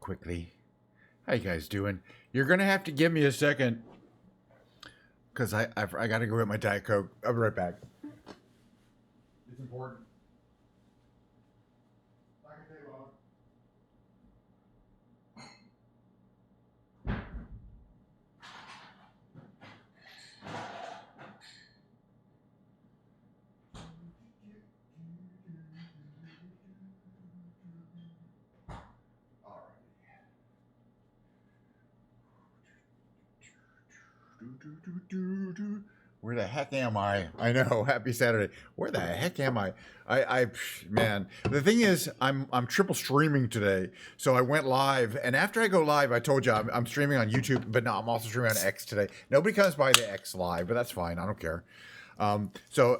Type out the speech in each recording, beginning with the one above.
quickly. How you guys doing? You're gonna have to give me a second, cause I gotta go get my Diet Coke. I'll be right back. It's important. I can take long. Where the heck am I? I know. Happy Saturday. Where the heck am I? Man. The thing is, I'm triple streaming today, so I went live, and after I go live, I told you I'm streaming on YouTube, but no, I'm also streaming on X today. Nobody comes by the X live, but that's fine. I don't care. So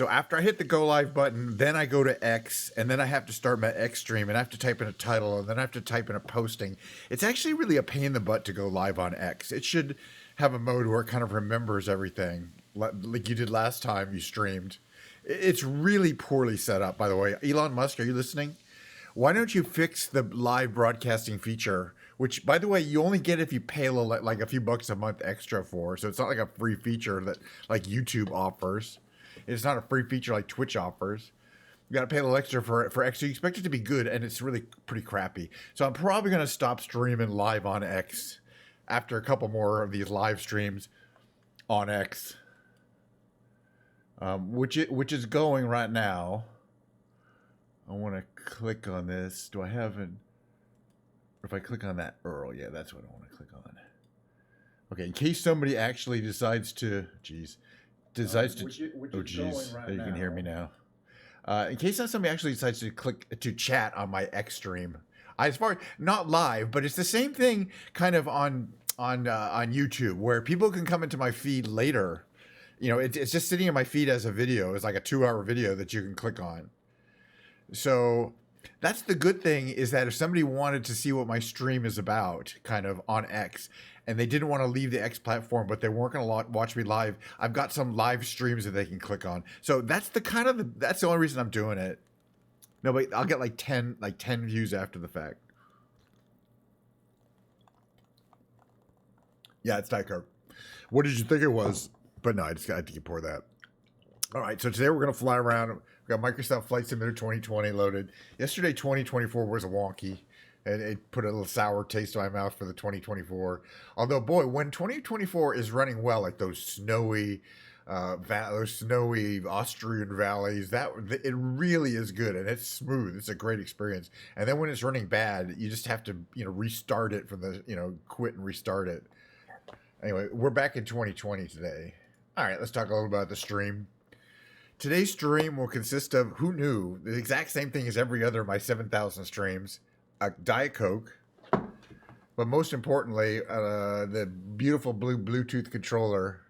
after I hit the go live button, then I go to X, and then I have to start my X stream, and I have to type in a title, and then I have to type in a posting. It's actually really a pain in the butt to go live on X. It should have a mode where it kind of remembers everything, like you did last time you streamed. It's really poorly set up, by the way. Elon Musk, are you listening? Why don't you fix the live broadcasting feature, which, by the way, you only get if you pay like a few bucks a month extra for. So it's not like a free feature that like YouTube offers. It's not a free feature like Twitch offers. You got to pay a little extra for X. So you expect it to be good, and it's really pretty crappy. So I'm probably going to stop streaming live on X after a couple more of these live streams on X, which is going right now. I want to click on this. Do I have an... If I click on that URL, yeah, that's what I want to click on. Okay, in case somebody actually decides to... Oh, geez. Right, you can hear me now. In case somebody actually decides to click to chat on my X stream. As far not live, but it's the same thing kind of on YouTube, where people can come into my feed later. You know, it's just sitting in my feed as a video. It's like a 2-hour video that you can click on. So that's the good thing, is that if somebody wanted to see what my stream is about, kind of on X, and they didn't want to leave the X platform, but they weren't going to watch me live, I've got some live streams that they can click on. So that's that's the only reason I'm doing it. No, but I'll get like 10 views after the fact. Yeah, it's Diet Coke. What did you think it was? But no, I just got to pour that. All right, so today we're going to fly around. We got Microsoft Flight Simulator 2020 loaded. Yesterday, 2024 was a wonky, and it put a little sour taste in my mouth for the 2024. Although, boy, when 2024 is running well, like those snowy Austrian valleys, it really is good, and it's smooth. It's a great experience. And then when it's running bad, you just have to restart it from the quit and restart it. Anyway, we're back in 2020 today. All right, let's talk a little about the stream. Today's stream will consist of, who knew, the exact same thing as every other of my 7,000 streams, a Diet Coke, but most importantly, the beautiful blue Bluetooth controller,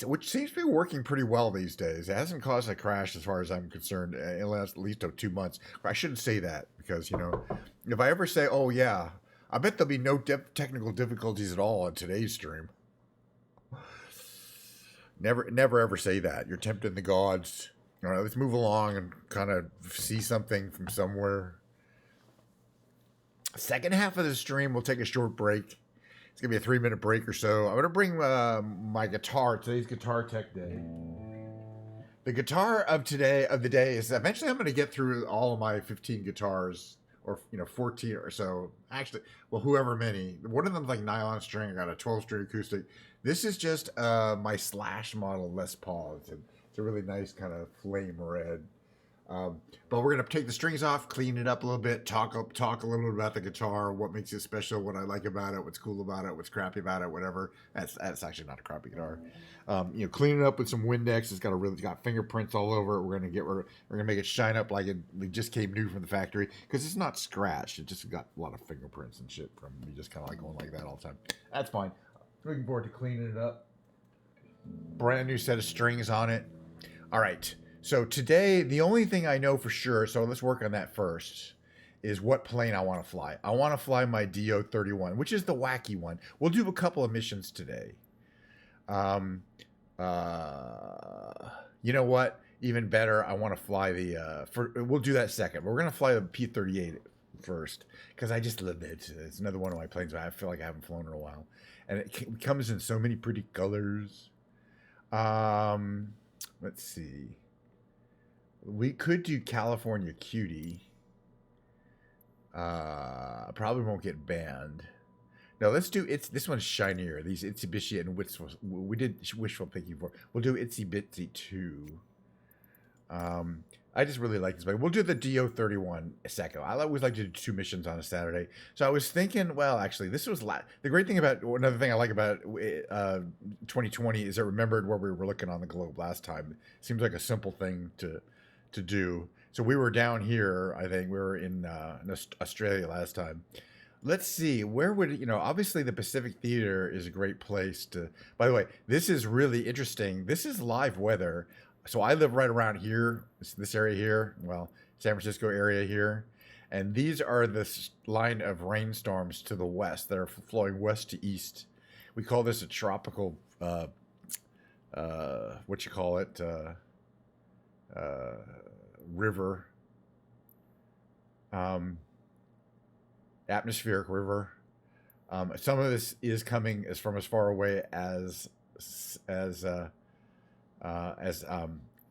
which seems to be working pretty well these days. It hasn't caused a crash as far as I'm concerned in the last at least 2 months. I shouldn't say that, because, if I ever say, oh yeah, I bet there'll be no technical difficulties at all on today's stream. Never ever say that. You're tempting the gods. All right, let's move along and kind of see something from somewhere. Second half of the stream, we'll take a short break. It's going to be a 3-minute break or so. I'm going to bring my guitar. Today's Guitar Tech Day. The guitar of the day is, eventually I'm going to get through all of my 15 guitars, or 14 or so. Actually, well, whoever many. One of them's like nylon string. I got a 12-string acoustic. This is just my Slash model Les Paul. It's a really nice kind of flame red. But we're gonna take the strings off, clean it up a little bit, talk a little bit about the guitar, what makes it special, what I like about it, what's cool about it, what's crappy about it, whatever. That's actually not a crappy guitar. Clean it up with some Windex. It's got fingerprints all over it. We're gonna make it shine up like it just came new from the factory, because it's not scratched. It just got a lot of fingerprints and shit from me, just kind of like going like that all the time. That's fine. Looking forward to cleaning it up. Brand new set of strings on it. All right. So today, the only thing I know for sure, so let's work on that first, is what plane I want to fly. I want to fly my DO-31, which is the wacky one. We'll do a couple of missions today. You know what? Even better, I want to fly we'll do that second. We're going to fly the P-38 first because I just love it. It's another one of my planes. I feel like I haven't flown in a while, and it comes in so many pretty colors. Let's see. We could do California Cutie. Probably won't get banned. No, let's do this one's shinier. These Itsy Bitsy and Wishful. We did Wishful Thinking for. We'll do Itsy Bitsy 2. I just really like this plane. We'll do the DO31 Secco. I always like to do 2 missions on a Saturday. So I was thinking, well, actually, this was the great thing about another thing I like about 2020 is I remembered where we were looking on the globe last time. It seems like a simple thing to do. So we were down here. I think we were in Australia last time. Let's see, where would, obviously the Pacific Theater is a great place to, by the way, this is really interesting. This is live weather. So I live right around here, this area here, well, San Francisco area here. And these are the line of rainstorms to the west that are flowing west to east. We call this a tropical, river. Atmospheric river. Some of this is coming from as far away as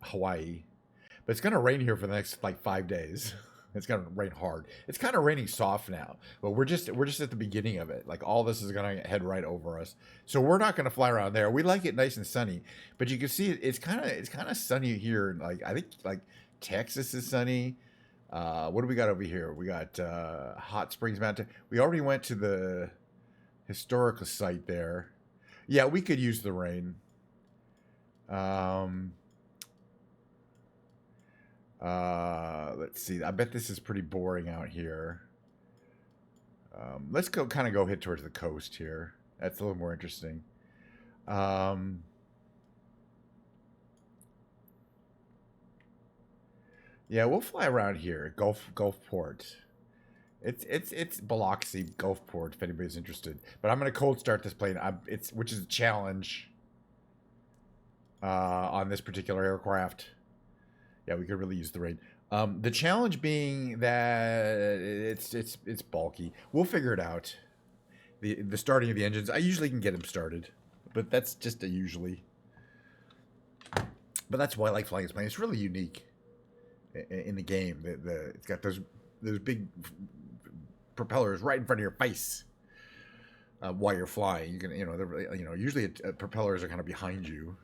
Hawaii, but it's going to rain here for the next like 5 days. It's going to rain hard. It's kind of raining soft now, but we're just at the beginning of it. Like all this is going to head right over us, so we're not going to fly around there. We like it nice and sunny, but you can see it's kind of sunny here. Like I think like Texas is sunny. What do we got over here? We got Hot Springs Mountain. We already went to the historical site there. Yeah, we could use the rain. Let's see. I bet this is pretty boring out here. Let's go hit towards the coast here. That's a little more interesting. Yeah, we'll fly around here. Gulfport. It's Biloxi, Gulfport, if anybody's interested. But I'm gonna cold start this plane. Which is a challenge on this particular aircraft. Yeah, we could really use the rain. The challenge being that it's bulky. We'll figure it out. The starting of the engines. I usually can get them started, but that's just a usually. But that's why I like flying this plane. It's really unique in the game. It's got those big propellers right in front of your face while you're flying. You can usually propellers are kind of behind you.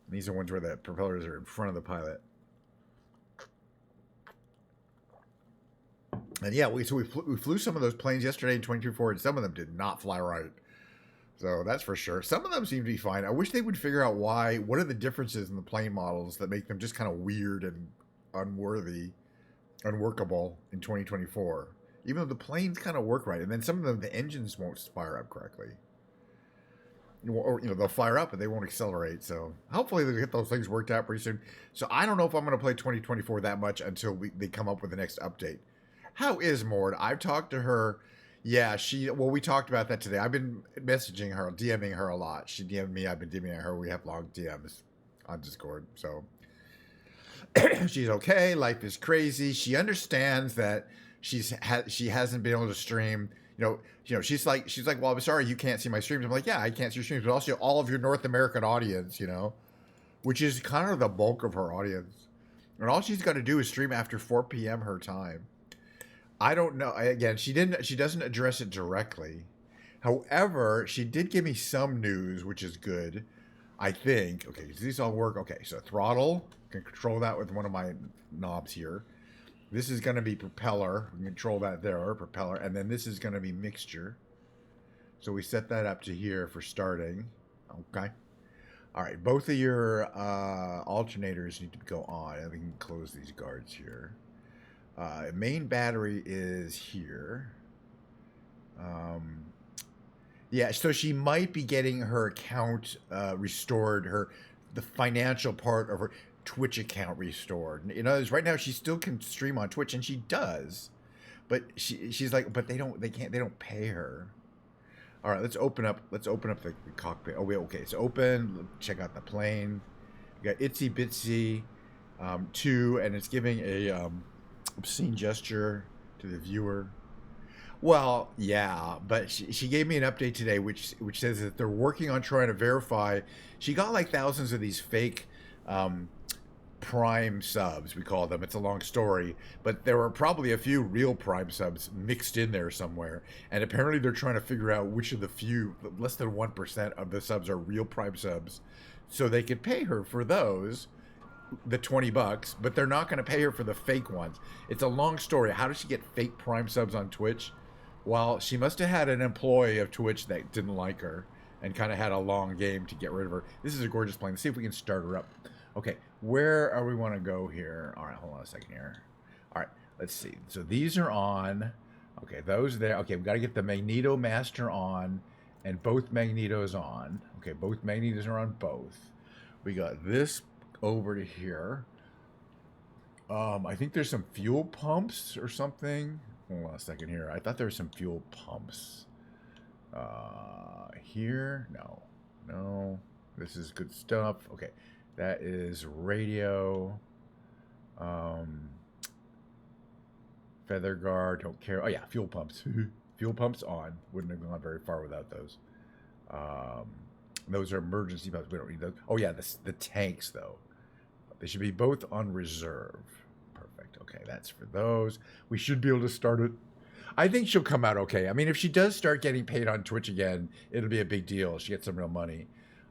And these are ones where the propellers are in front of the pilot. And yeah, we flew some of those planes yesterday in 22-4, and some of them did not fly right. So that's for sure. Some of them seem to be fine. I wish they would figure out what are the differences in the plane models that make them just kind of weird and unworkable in 2024. Even though the planes kind of work right, and then some of them the engines won't fire up correctly. Or they'll fire up but they won't accelerate. So hopefully they'll get those things worked out pretty soon. So I don't know if I'm going to play 2024 that much until they come up with the next update. How is Mord? I've talked to her. Yeah, we talked about that today. I've been messaging her, DMing her a lot. She DM'd me. I've been DMing her. We have long DMs on Discord. So she's okay. Life is crazy. She understands that she hasn't been able to stream. She's like, well, I'm sorry you can't see my streams. I'm like, yeah, I can't see your streams, but also all of your North American audience, which is kind of the bulk of her audience. And all she's got to do is stream after 4 p.m. her time. I don't know. Again, she doesn't address it directly. However, she did give me some news, which is good. I think. Okay, does these all work? Okay, so throttle, can control that with one of my knobs here. This is going to be propeller. We can control that there, propeller. And then this is going to be mixture. So we set that up to here for starting. Okay. All right, both of your alternators need to go on. And we can close these guards here. Main battery is here. Yeah, so she might be getting her account restored, the financial part of her Twitch account restored. Right now she still can stream on Twitch, and she does, but she's like, but they don't pay her. All right, let's open up the cockpit. Oh wait, okay, it's open. Check out the plane. We got Itsy Bitsy 2, and it's giving a obscene gesture to the viewer. Well, yeah, but she gave me an update today, which says that they're working on trying to verify. She got like thousands of these fake Prime subs, we call them. It's a long story, but there were probably a few real Prime subs mixed in there somewhere. And apparently they're trying to figure out which of the few, less than 1% of the subs are real Prime subs, so they could pay her for those, the $20, but they're not going to pay her for the fake ones. It's a long story. How did she get fake Prime subs on Twitch? Well, she must have had an employee of Twitch that didn't like her and kind of had a long game to get rid of her. This is a gorgeous plane. Let's see if we can start her up. Okay, where are we want to go here? All right, hold on a second here. All right, let's see. So these are on. Okay, those there. Okay, we've got to get the Magneto Master on and both Magnetos on. Okay, both Magnetos are on both. We got this over to here. I think there's some fuel pumps or something. Hold on a second here. I thought there were some fuel pumps. Here? No. This is good stuff. Okay. That is radio. Feather guard, don't care. Oh yeah, fuel pumps. Fuel pumps on. Wouldn't have gone very far without those. Those are emergency pumps. We don't need those. Oh yeah, the tanks though. They should be both on reserve. Perfect. Okay, that's for those. We should be able to start it. I think she'll come out okay. I mean, if she does start getting paid on Twitch again, it'll be a big deal. She gets some real money.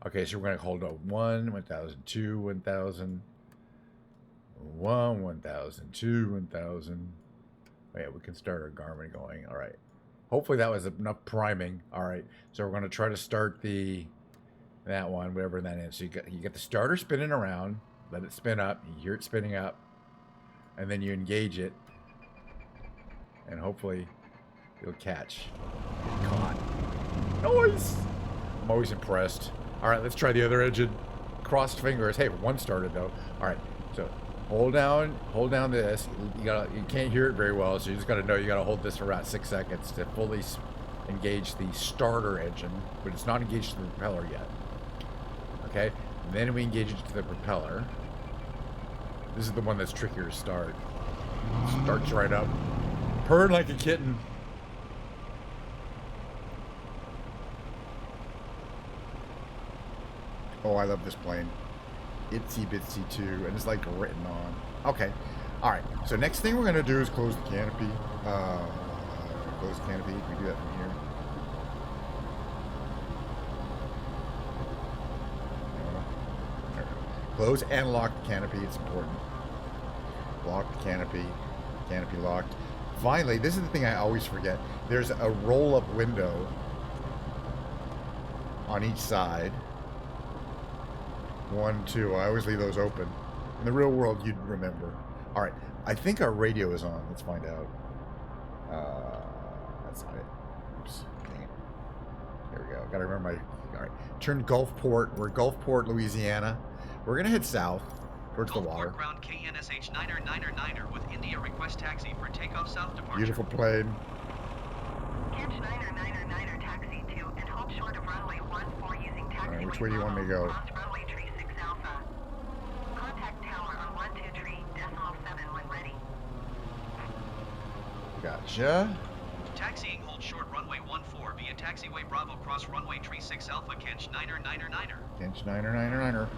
Okay, so we're going to hold up 1,000, 2, 1,000, 1,000, 2, 1,000. Oh, yeah, we can start our Garmin going. All right. Hopefully that was enough priming. All right, so we're going to try to start that one, whatever that is. So you get the starter spinning around, let it spin up. You hear it spinning up, and then you engage it, and hopefully you'll catch. Get caught. Noise! I'm always impressed. All right, let's try the other engine. Crossed fingers. Hey, one started though. All right, so hold down this. You can't hear it very well, so you just got to know you got to hold this for about 6 seconds to fully engage the starter engine, but it's not engaged to the propeller yet. Okay, and then we engage it to the propeller. This is the one that's trickier to start. Starts right up, purring like a kitten. Oh, I love this plane. Itsy bitsy too, and it's like written on. Okay, all right. So next thing we're gonna do is close the canopy. Close the canopy. Can we do that from here? Close and lock the canopy. It's important. Lock the canopy. Canopy locked. Finally, this is the thing I always forget. There's a roll-up window on each side. 1, 2. I always leave those open. In the real world, you'd remember. All right. I think our radio is on. Let's find out. That's not it. Oops. Dang it. There we go. Got to remember my... All right. Turn Gulfport. We're Gulfport, Louisiana. We're going to head south towards the water. Ground KNSH 9er with India request taxi for takeoff south departure. Beautiful plane. Catch 9er taxi to and hold short of runway 14 using taxi. All right, which way do you want me to go? Cross runway 36 Alpha. Contact tower on 123.7 when ready. Gotcha. Taxiing hold short runway 14 via taxiway Bravo cross runway 36 Alpha. Catch 9er. Catch 9er.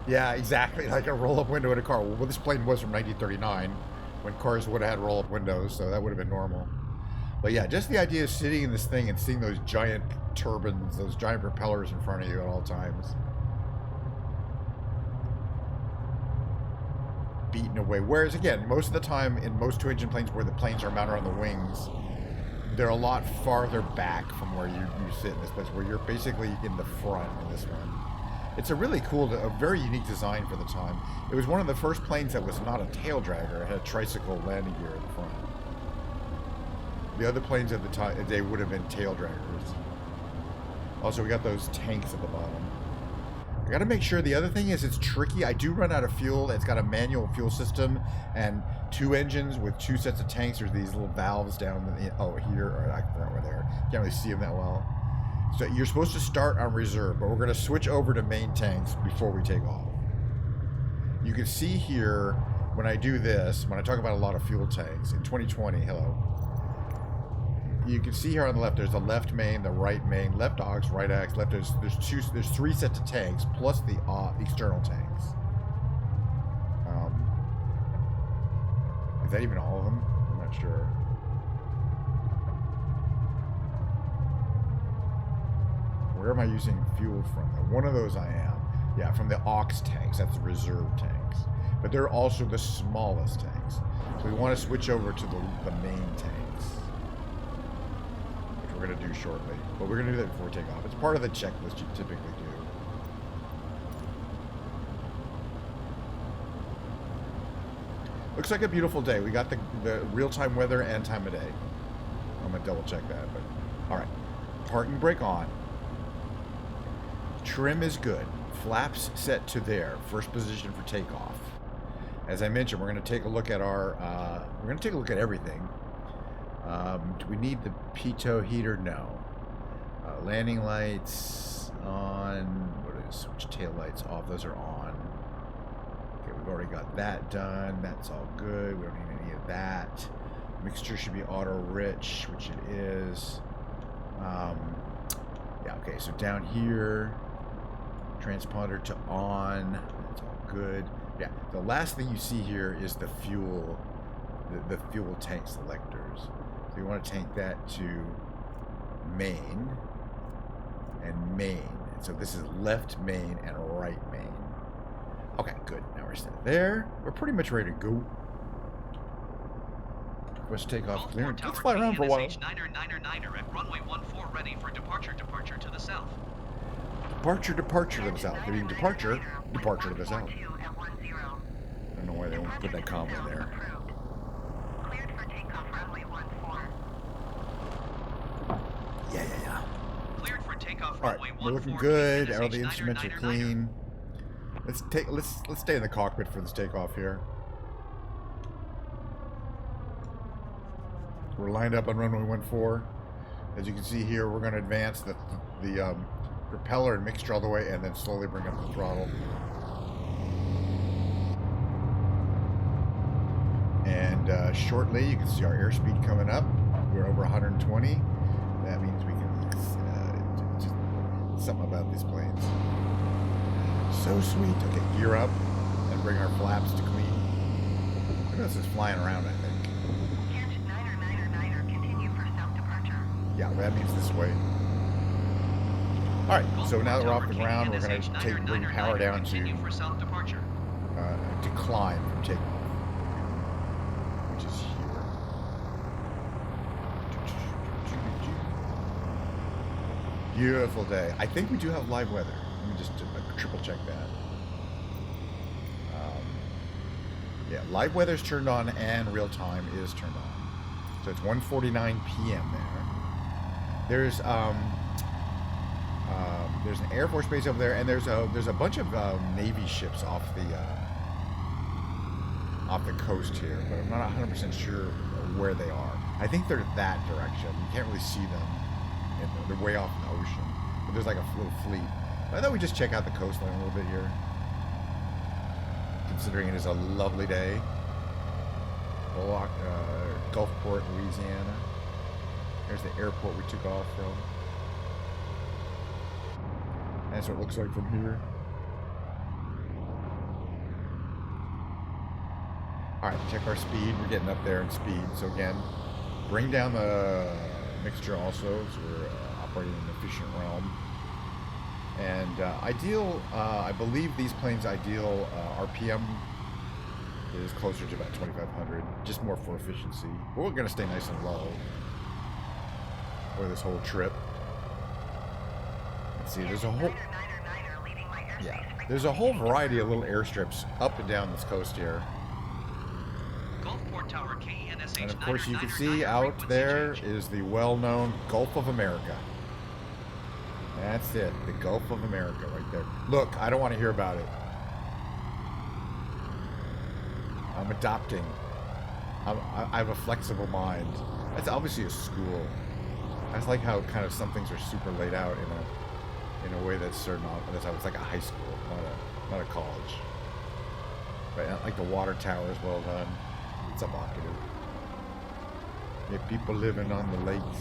Yeah, exactly. Like a roll-up window in a car. Well, this plane was from 1939, when cars would have had roll-up windows, so that would have been normal. But yeah, just the idea of sitting in this thing and seeing those giant turbines, those giant propellers in front of you at all times. Beating away. Whereas, again, most of the time, in most two-engine planes where the planes are mounted on the wings, they're a lot farther back from where you sit in this place, where you're basically in the front in this one. It's a really cool, a very unique design for the time. It was one of the first planes that was not a tail dragger. It had a tricycle landing gear in the front. The other planes at the time, they would have been tail draggers. Also, we got those tanks at the bottom. I gotta make sure, the other thing is it's tricky. I do run out of fuel. It's got a manual fuel system and 2 engines with 2 sets of tanks. There's these little valves down here, or over there. Can't really see them that well. So you're supposed to start on reserve, but we're going to switch over to main tanks before we take off. You can see here when I do this, when I talk about a lot of fuel tanks in 2020, hello, you can see here on the left, there's the left main, the right main, left aux, right aux, left. There's three sets of tanks plus the external tanks. Is that even all of them? I'm not sure. Where am I using fuel from? One of those I am. Yeah, from the aux tanks. That's the reserve tanks. But they're also the smallest tanks. So we want to switch over to the main tanks, which we're going to do shortly. But we're going to do that before takeoff. It's part of the checklist you typically do. Looks like a beautiful day. We got the real-time weather and time of day. I'm going to double check that. But all right. Parking brake on. Trim is good. Flaps set to there. First position for takeoff. As I mentioned, we're going to take a look at we're going to take a look at everything. Do we need the pitot heater? No. Landing lights on. What is switch tail lights off? Those are on. Okay, we've already got that done. That's all good. We don't need any of that. Mixture should be auto rich, which it is. Yeah. Okay. So down here. Transponder to on. That's all good. Yeah, the last thing you see here is the fuel, the fuel tank selectors. So you want to tank that to main and main. So this is left main and right main. Okay, good. Now we're set there. We're pretty much ready to go. Let's take off clearance. Let's fly around for a while. Niner at runway 14 ready for departure to the south. Departure to the south. They're departure to the south. I don't know why they won't put that comma in there. Cleared for takeoff runway 14. Yeah. Cleared for takeoff All right, runway 14. we're looking good. All the instruments are clean. Let's stay in the cockpit for this takeoff here. We're lined up on runway 14. As you can see here, we're going to advance the propeller and mixture all the way, and then slowly bring up the throttle. And shortly, you can see our airspeed coming up. We're over 120. That means we can just something about these planes. So sweet. Okay, gear up and bring our flaps to clean. Look at us just flying around, I think. Catch Niner, continue for south departure. Yeah, that means this way. All right, so now that we're off the ground, we're going to bring power down to decline from takeoff, which is here. Beautiful day. I think we do have live weather. Let me just triple check that. Yeah, live weather's turned on and real time is turned on. So it's 1:49 p.m. there. There's an Air Force base over there, and there's a bunch of Navy ships off the coast here, but I'm not 100% sure where they are. I think they're that direction. You can't really see them. They're way off in the ocean, but there's like a little fleet. I thought we'd just check out the coastline a little bit here, considering it is a lovely day. Gulfport, Louisiana. There's the airport we took off from. That's what it looks like from here. Alright, check our speed. We're getting up there in speed. So again, bring down the mixture also. So we're operating in an efficient realm. And I believe these planes' ideal RPM is closer to about 2,500. Just more for efficiency. But we're going to stay nice and low for this whole trip. See, there's a whole variety of little airstrips up and down this coast here. And of course you can see out there is the well-known Gulf of America. That's it, the Gulf of America right there. Look, I don't want to hear about it. I'm adopting. I have a flexible mind. That's obviously a school. I just like how kind of some things are super laid out in a way that's certain. That's how it's like a high school, not a college. But like the water tower is well done. It's evocative. You have people living on the lakes.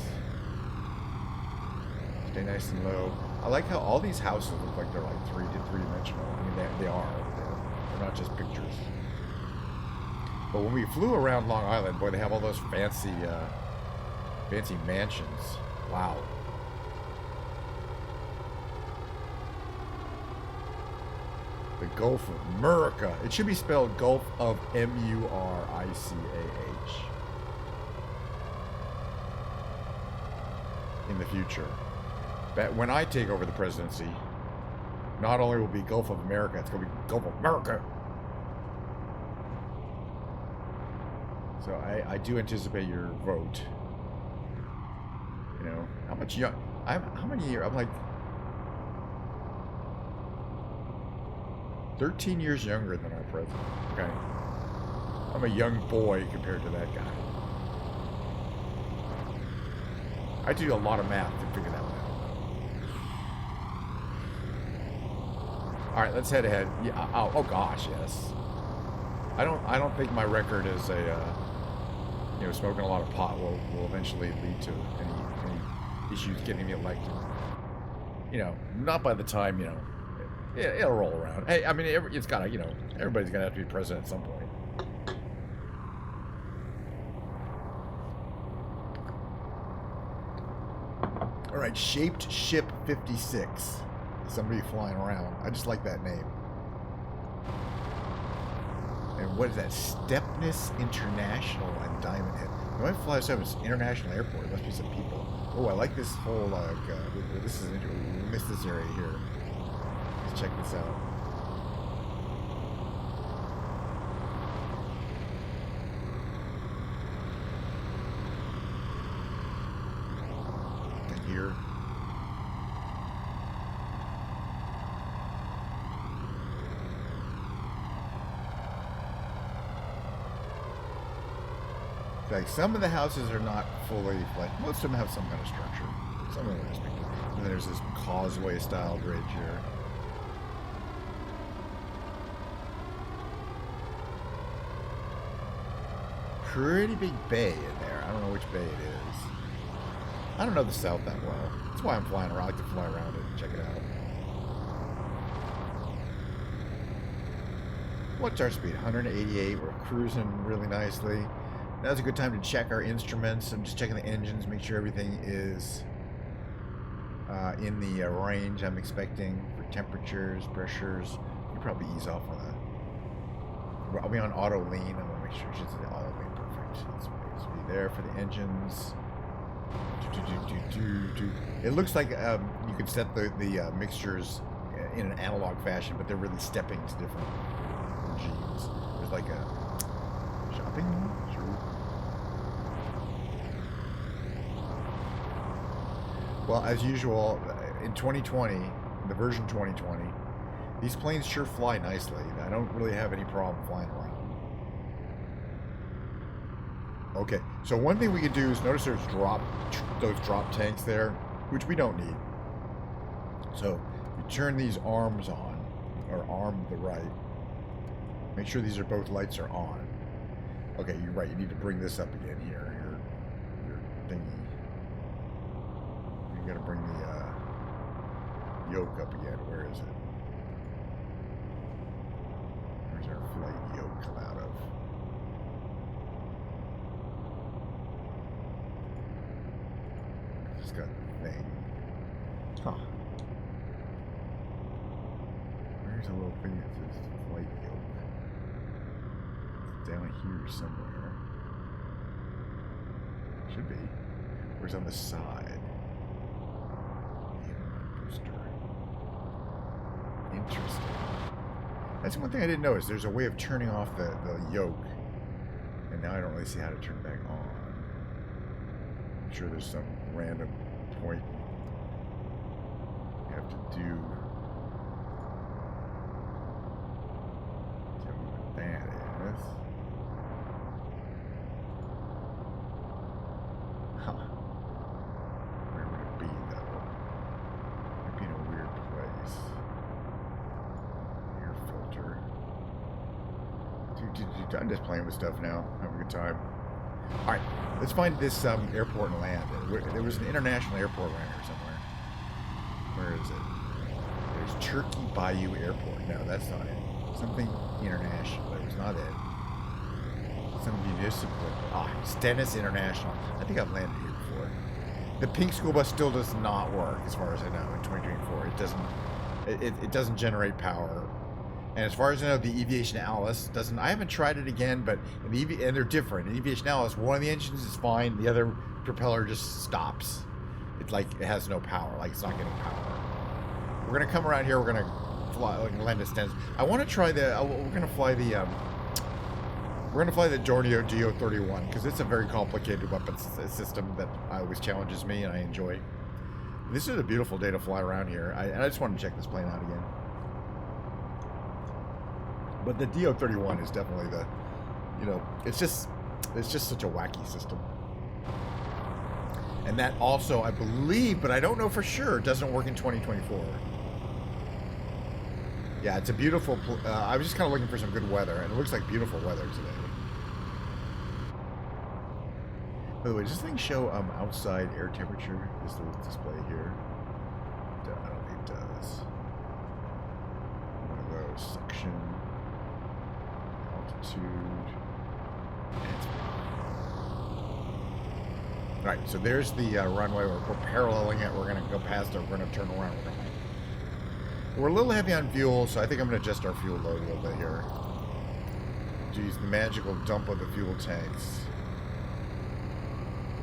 Stay nice and low. I like how all these houses look like they're like three-dimensional. I mean, they are. They're not just pictures. But when we flew around Long Island, boy, they have all those fancy mansions. Wow. The Gulf of Murica. It should be spelled Gulf of M-U-R-I-C-A-H. In the future. But when I take over the presidency, not only will it be Gulf of America, it's going to be Gulf of America. So I do anticipate your vote. You know, how much young? How many years? I'm like 13 years younger than our president. Okay, I'm a young boy compared to that guy. I do a lot of math to figure that one out. All right, let's head ahead. Yeah. Oh gosh, yes. I don't think my record as a smoking a lot of pot will eventually lead to any issues getting me elected. You know, not by the time, you know, it'll roll around. Hey, I mean, it's gotta, you know, everybody's gonna have to be president at some point. All right, Shaped Ship 56. Somebody flying around. I just like that name. And what is that? Stepness International and Diamond Head. When I fly so it's International Airport, there must be some people. Oh, I like this whole, this is, we missed this area here. Let's check this out. And here. Like some of the houses are not fully, like most of them have some kind of structure. Some of them are just big. And then there's this causeway style bridge here. Pretty big bay in there. I don't know which bay it is. I don't know the South that well. That's why I'm flying around. I like to fly around it and check it out. What's our speed? 188. We're cruising really nicely. Now's a good time to check our instruments. I'm just checking the engines, make sure everything is in the range I'm expecting for temperatures, pressures. You probably ease off on that. I'll be on auto lean. I'm gonna make sure it's auto lean perfect. Let's be there for the engines. It looks like you could set the mixtures in an analog fashion, but they're really stepping to different regimes. There's like a shopping mall? Sure. Well, as usual, in 2020, the version 2020, these planes sure fly nicely. I don't really have any problem flying around. Okay, so one thing we could do is notice there's those drop tanks there, which we don't need. So you turn these arms on, or arm the right. Make sure these are both lights are on. Okay, you're right. You need to bring this up again here. Your thingy. You got to bring the yoke up again. Where is it? Where's our flight yoke come out of? Just got the thing. Huh. Where's a little thing that says flight yoke? It's down here somewhere. Should be. Where's on the side? Interesting. That's one thing I didn't notice. There's a way of turning off the yoke. And now I don't really see how to turn it back on. I'm sure there's some random point you have to do. Tell me what that is. Huh. Where would it be, though? It'd be in a weird place. Air filter. I'm just playing with stuff now, having a good time. All right, let's find this airport and land. There was an international airport around here somewhere. Where is it? There's Turkey Bayou Airport. No, that's not it. Something international. That was not it. Some municipal. Stennis International. I think I've landed here before. The pink school bus still does not work, as far as I know, in 2024. It doesn't. It doesn't generate power. And as far as I know, the Aviation Alice doesn't. I haven't tried it again, but and they're different. In Aviation Alice, one of the engines is fine, the other propeller just stops. It's like it has no power, like it's not getting power. We're gonna come around here. We're gonna fly, like land a Stennis. I want to try the. We're gonna fly the. We're gonna fly the Giorgio DO-31 because it's a very complicated weapons system that always challenges me and I enjoy. This is a beautiful day to fly around here. I just want to check this plane out again. But the DO-31 is definitely the, it's just such a wacky system. And that also, I believe, but I don't know for sure, doesn't work in 2024. Yeah, it's a beautiful, I was just kind of looking for some good weather, and it looks like beautiful weather today. By the way, does this thing show outside air temperature? Is the display here? I don't think it does. One of those, section, altitude, and Alright, so there's the runway. We're paralleling it. We're going to go past it. We're going to turn around. We're a little heavy on fuel, so I think I'm going to adjust our fuel load a little bit here. To use the magical dump of the fuel tanks.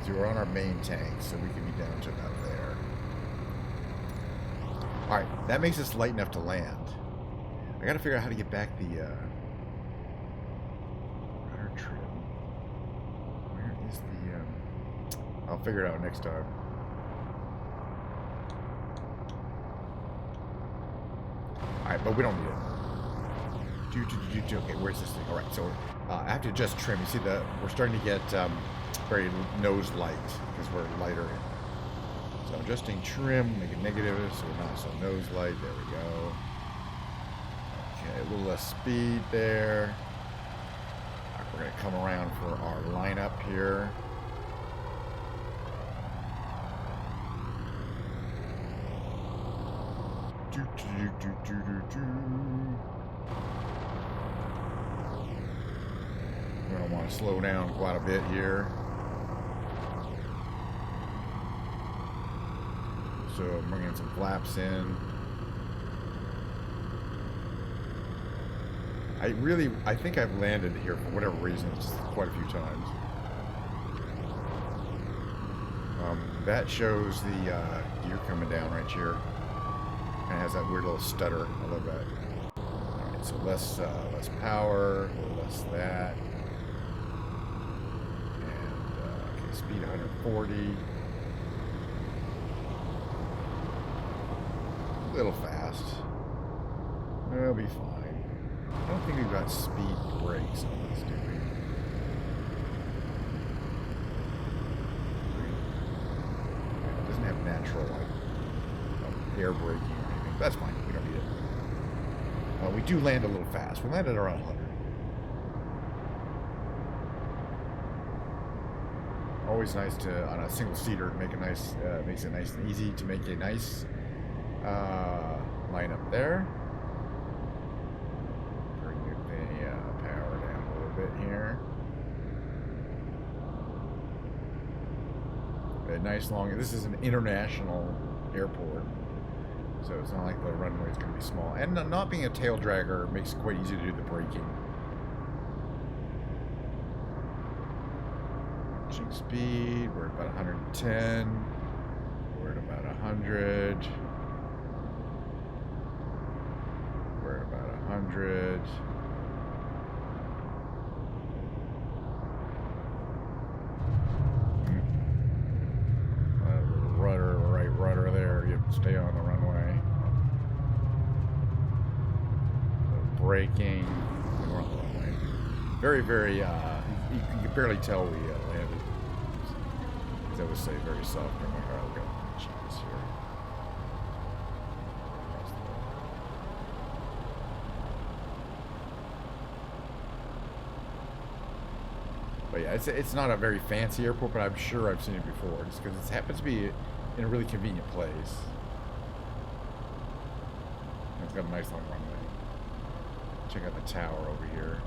So we're on our main tank, so we can be down to about there. Alright, that makes us light enough to land. I got to figure out how to get back the rudder trim. Where is the... I'll figure it out next time. Alright, but we don't need it. Okay, where's this thing? Alright, so I have to adjust trim. You see, we're starting to get very nose light because we're lighter. So adjusting trim, make it negative so we're not so nose light. There we go. Okay, a little less speed there. Right, we're going to come around for our lineup here. We're going to want to slow down quite a bit here. So I'm bringing some flaps in. I think I've landed here for whatever reason, it's just quite a few times. That shows the gear coming down right here. And it has that weird little stutter. I love that. Alright, so less power, a little less that. And, okay, speed 140. A little fast. It'll be fine. I don't think we've got speed brakes on this, do we? It doesn't have natural, air braking or anything. That's fine. We don't need it. We do land a little fast. We landed around 100. Always nice to, on a single seater, make a nice, makes it nice and easy to make a nice line up there. Bring the power down a little bit here. A nice long. This is an international airport, so it's not like the runway is going to be small. And not being a tail dragger makes it quite easy to do the braking. Watching speed. We're at about 110. We're at about 100. We're at about 100. Rudder, right rudder there. You have to stay on the runway. So braking. We're on the runway. Very, very, you can barely tell we landed. As I would say, very soft. Oh my God, we got cheese here. But yeah, it's not a very fancy airport, but I'm sure I've seen it before, just because it happens to be in a really convenient place. It's got a nice long runway. Check out the tower over here.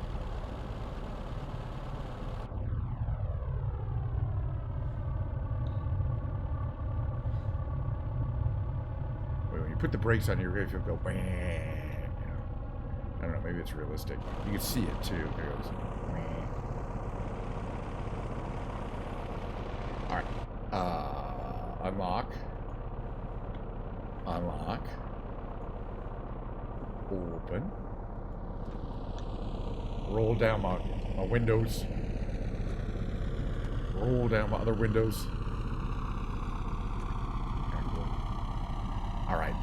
Wait, when you put the brakes on, you're going to go bang. You know, I don't know. Maybe it's realistic. You can see it too. There it goes. All right. Unlock. Unlock. Open. Roll down my windows. Roll down my other windows. All right.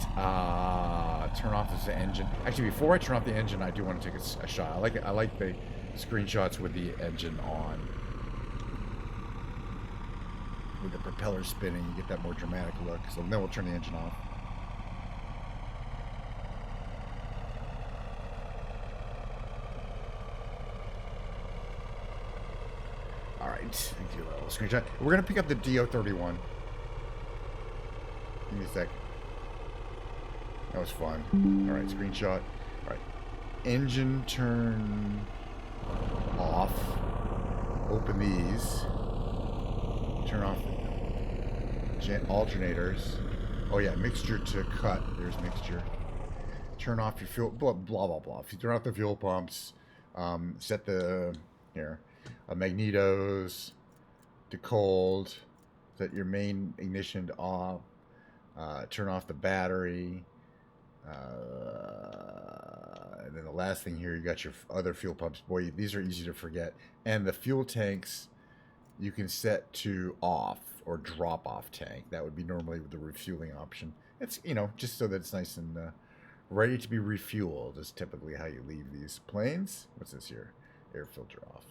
Turn off this engine. Actually, before I turn off the engine, I do want to take a shot. I like the screenshots with the engine on. With the propeller spinning, you get that more dramatic look. So then we'll turn the engine off. All right, do a little screenshot. We're gonna pick up the DO-31. Give me a sec. That was fun. All right, screenshot. All right, engine turn off. Open these. Turn off the alternators. Oh yeah, mixture to cut. There's mixture. Turn off your fuel. Blah blah blah blah. If you turn off the fuel pumps, set the magnetos to cold. Set your main ignition to off. Turn off the battery. And then the last thing here, you got your other fuel pumps. Boy, these are easy to forget. And the fuel tanks, you can set to off or drop off tank. That would be normally the refueling option. It's, just so that it's nice and ready to be refueled is typically how you leave these planes. What's this here? Air filter off.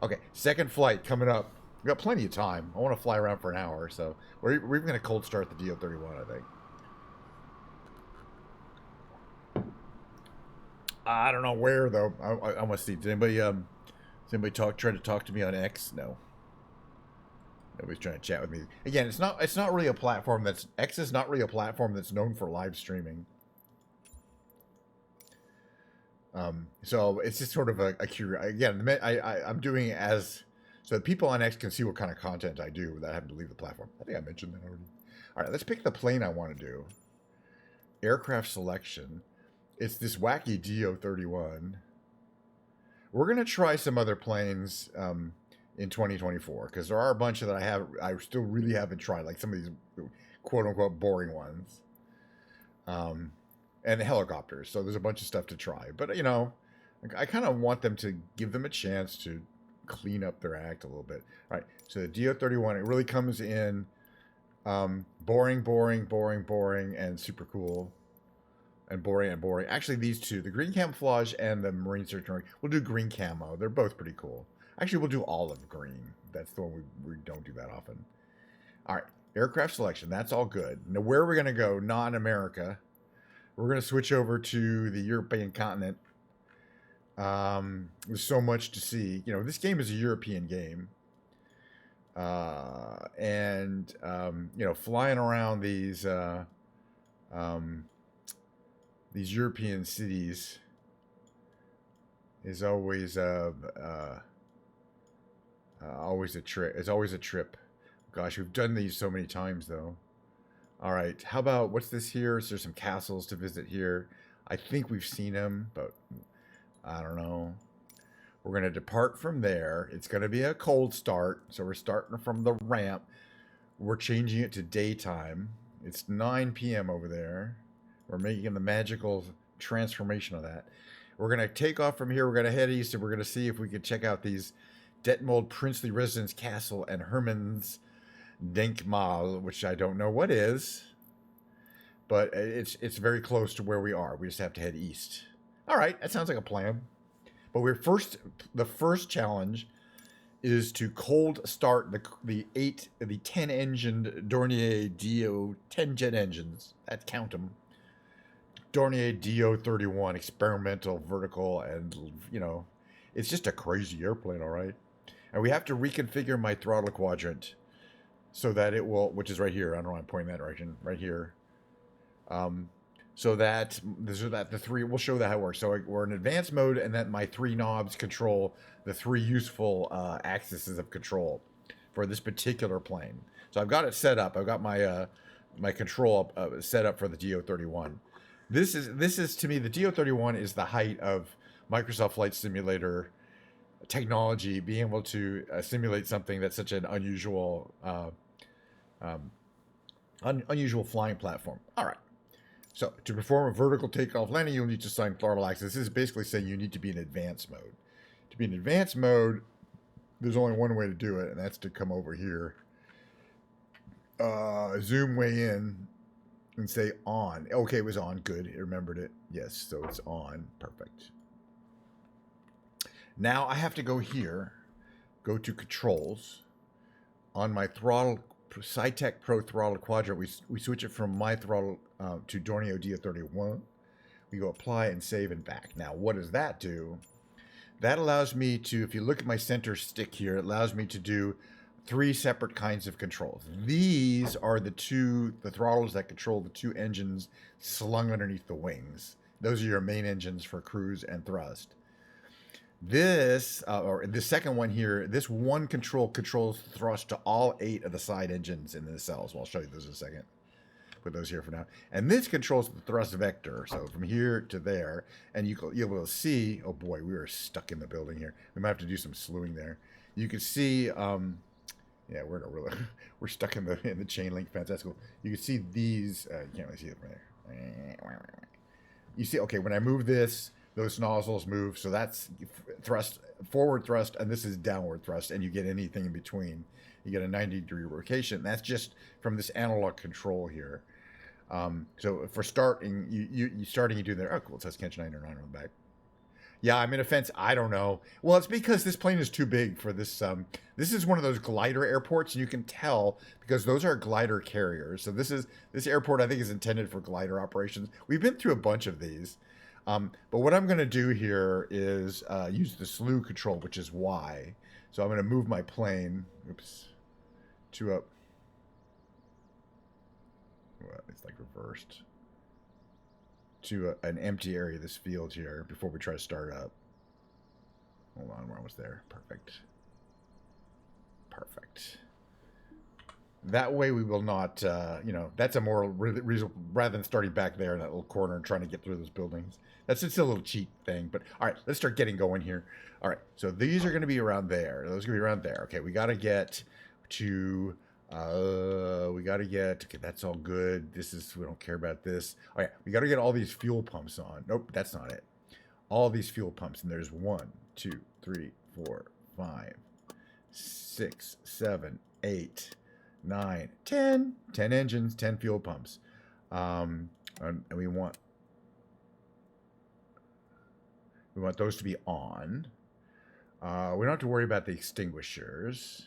Okay, second flight coming up. We got plenty of time. I want to fly around for an hour, so we're even going to cold start the DO-31, I think. I don't know where though. I want to see. Did anybody try to talk to me on X? No. Nobody's trying to chat with me. Again, it's not really a platform that's X is not really a platform that's known for live streaming. So it's just sort of a curiosity. Again, I'm doing it as so that people on X can see what kind of content I do without having to leave the platform. I think I mentioned that already. All right, let's pick the plane I want to do. Aircraft selection. It's this wacky DO-31. We're gonna try some other planes in 2024 because there are a bunch that I still really haven't tried, like some of these quote unquote boring ones, and the helicopters. So there's a bunch of stuff to try, but I kind of want them to give them a chance to clean up their act a little bit. All right, so the DO-31, it really comes in boring, and super cool. And boring. Actually, these two, the green camouflage and the marine search and rescue, we'll do green camo. They're both pretty cool. Actually, we'll do olive green. That's the one we don't do that often. All right, aircraft selection. That's all good. Now, where are we going to go? Not in America. We're going to switch over to the European continent. There's so much to see. This game is a European game. Flying around these European cities is always always a trip. It's always a trip. Gosh, we've done these so many times though. All right, how about what's this here? So there's some castles to visit here. I think we've seen them, but I don't know. We're gonna depart from there. It's gonna be a cold start, so we're starting from the ramp. We're changing it to daytime. It's 9 p.m. over there. We're making the magical transformation of that. We're going to take off from here. We're going to head east, and we're going to see if we can check out these Detmold Princely Residence Castle and Herman's Denkmal, which I don't know what is, but it's very close to where we are. We just have to head east. All right, that sounds like a plan. But the first challenge is to cold start the 10 engined Dornier DO 10 jet engines. Count them. Dornier DO-31 experimental vertical, and it's just a crazy airplane, all right. And we have to reconfigure my throttle quadrant so that it will, which is right here. I don't know why I'm pointing that direction, right here. So that the three, we'll show that how it works. So we're in advanced mode, and then my 3 knobs control the 3 useful axes of control for this particular plane. So I've got it set up. I've got my my control set up for the DO31. This is to me, the DO31 is the height of Microsoft Flight Simulator technology, being able to simulate something that's such an unusual unusual flying platform. All right. So to perform a vertical takeoff landing, you'll need to assign throttle axis. This is basically saying you need to be in advanced mode. To be in advanced mode, there's only one way to do it, and that's to come over here, zoom way in, and say on. Okay, it was on. Good. It remembered it. Yes, so it's on. Perfect. Now I have to go here, go to controls. On my throttle, SciTech Pro throttle quadrant, we switch it from my throttle to Dornio DO31. We go apply and save and back. Now, what does that do? That allows me to, if you look at my center stick here, it allows me to do 3 separate kinds of controls. These are the throttles that control the 2 engines slung underneath the wings. Those are your main engines for cruise and thrust. This, or the second one here, this one control controls thrust to all 8 of the side engines in the nacelles. Well, I'll show you those in a second. Put those here for now. And this controls the thrust vector. So from here to there, and you'll be able to see, oh boy, we are stuck in the building here. We might have to do some slewing there. You can see, yeah, we're stuck in the chain link fence. That's cool. You can see these, you can't really see it from there. You see, okay, when I move this, those nozzles move, so that's thrust, forward thrust, and this is downward thrust, and you get anything in between. You get a 90-degree rotation. That's just from this analog control here. So for starting, you do there. Oh, cool. It says catch 9 or 9 on the back. Yeah, I'm in a fence. I don't know. Well, it's because this plane is too big for this. This is one of those glider airports, and you can tell because those are glider carriers. So this airport, I think, is intended for glider operations. We've been through a bunch of these. But what I'm going to do here is use the slew control, which is Y. So I'm going to move my plane, oops, to up. Well, it's like reversed. To an empty area of this field here before we try to start up. Hold on, we're almost there. Perfect. Perfect. That way we will not, you know, that's a more reasonable, rather than starting back there in that little corner and trying to get through those buildings. That's just a little cheat thing, but all right, let's start getting going here. All right, so these are going to be around there. Those are going to be around there. Okay, we got to get to, okay, that's all good. This is, we don't care about this. All right, we got to get all these fuel pumps on. Nope, that's not it. All these fuel pumps, and there's 1, 2, 3, 4, 5, 6, 7, 8, 9, 10 engines, 10 fuel pumps, and we want those to be on. We don't have to worry about the extinguishers.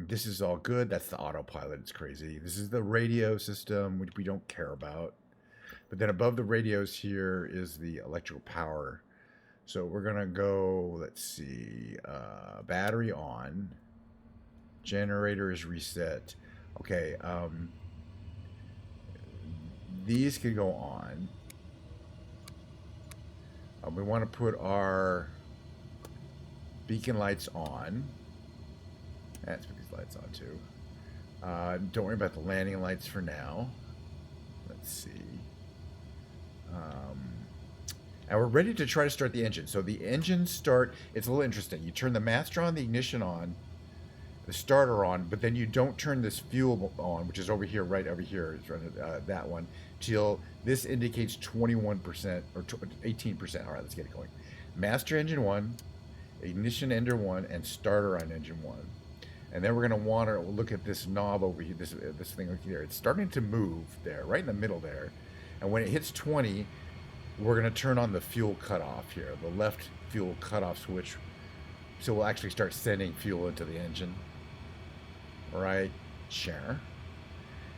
This is all good. That's the autopilot. It's crazy. This is the radio system, which we don't care about. But then above the radios here is the electrical power. So we're gonna go, let's see, battery on. Generator is reset. Okay, these can go on. We want to put our beacon lights on. Let's put these lights on too. Don't worry about the landing lights for now. Let's see. And we're ready to try to start the engine. So the engine start, it's a little interesting. You turn the master on, the ignition on, the starter on, but then you don't turn this fuel on, which is over here, right over here, it's running, that one, till this indicates 21% or 18%. All right, let's get it going. Master engine 1, ignition ender 1, and starter on engine 1. And then we're going to want to look at this knob over here, this thing over here. It's starting to move there, right in the middle there. And when it hits 20, we're going to turn on the fuel cutoff here, the left fuel cutoff switch. So we'll actually start sending fuel into the engine. Right, share.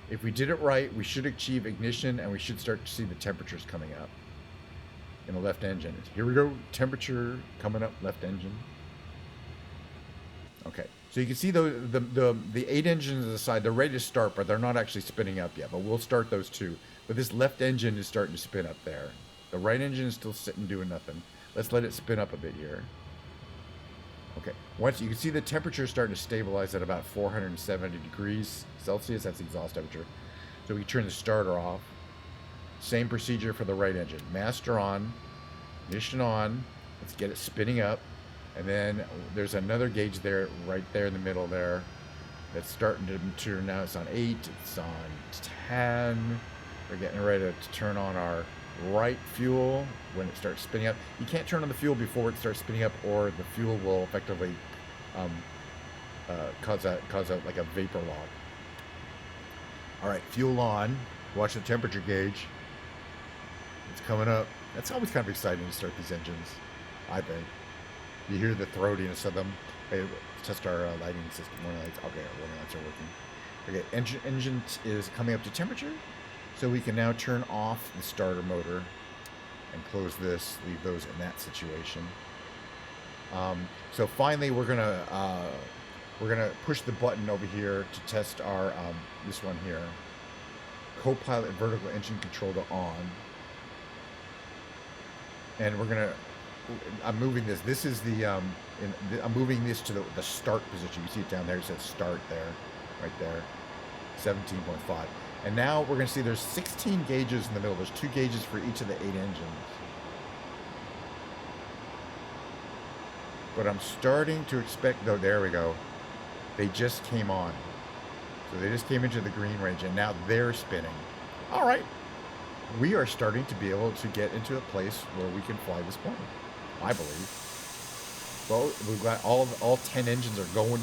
If we did it right, we should achieve ignition, and we should start to see the temperatures coming up in the left engine. Here we go, temperature coming up, left engine. Okay, so you can see the 8 engines on the side, they're ready to start, but they're not actually spinning up yet. But we'll start those too. But this left engine is starting to spin up there. The right engine is still sitting doing nothing. Let's let it spin up a bit here. Okay, once you can see the temperature starting to stabilize at about 470 degrees Celsius. That's the exhaust temperature. So we turn the starter off. Same procedure for the right engine. Master on, ignition on. Let's get it spinning up. And then there's another gauge there, right there in the middle there. That's starting to turn now. It's on 8. It's on 10. We're getting ready to turn on our right fuel when it starts spinning up. You can't turn on the fuel before it starts spinning up, or the fuel will effectively cause out like a vapor lock. All right, fuel on. Watch the temperature gauge. It's coming up. That's always kind of exciting to start these engines, I think. You hear the throatiness of them. Hey, test our lighting system. Warning lights. Okay, warning lights are working. Okay, engine is coming up to temperature, so we can now turn off the starter motor and close this. Leave those in that situation. So finally, we're gonna push the button over here to test our this one here. Copilot vertical engine control to on, and we're gonna. I'm moving this. This is I'm moving this to the start position. You see it down there. It says start there, right there, 17.5. And now we're going to see there's 16 gauges in the middle. There's 2 gauges for each of the 8 engines. But I'm starting to expect, though, there we go. They just came on. So they just came into the green range, and now they're spinning. All right. We are starting to be able to get into a place where we can fly this plane, I believe. Well, we've got all 10 engines are going.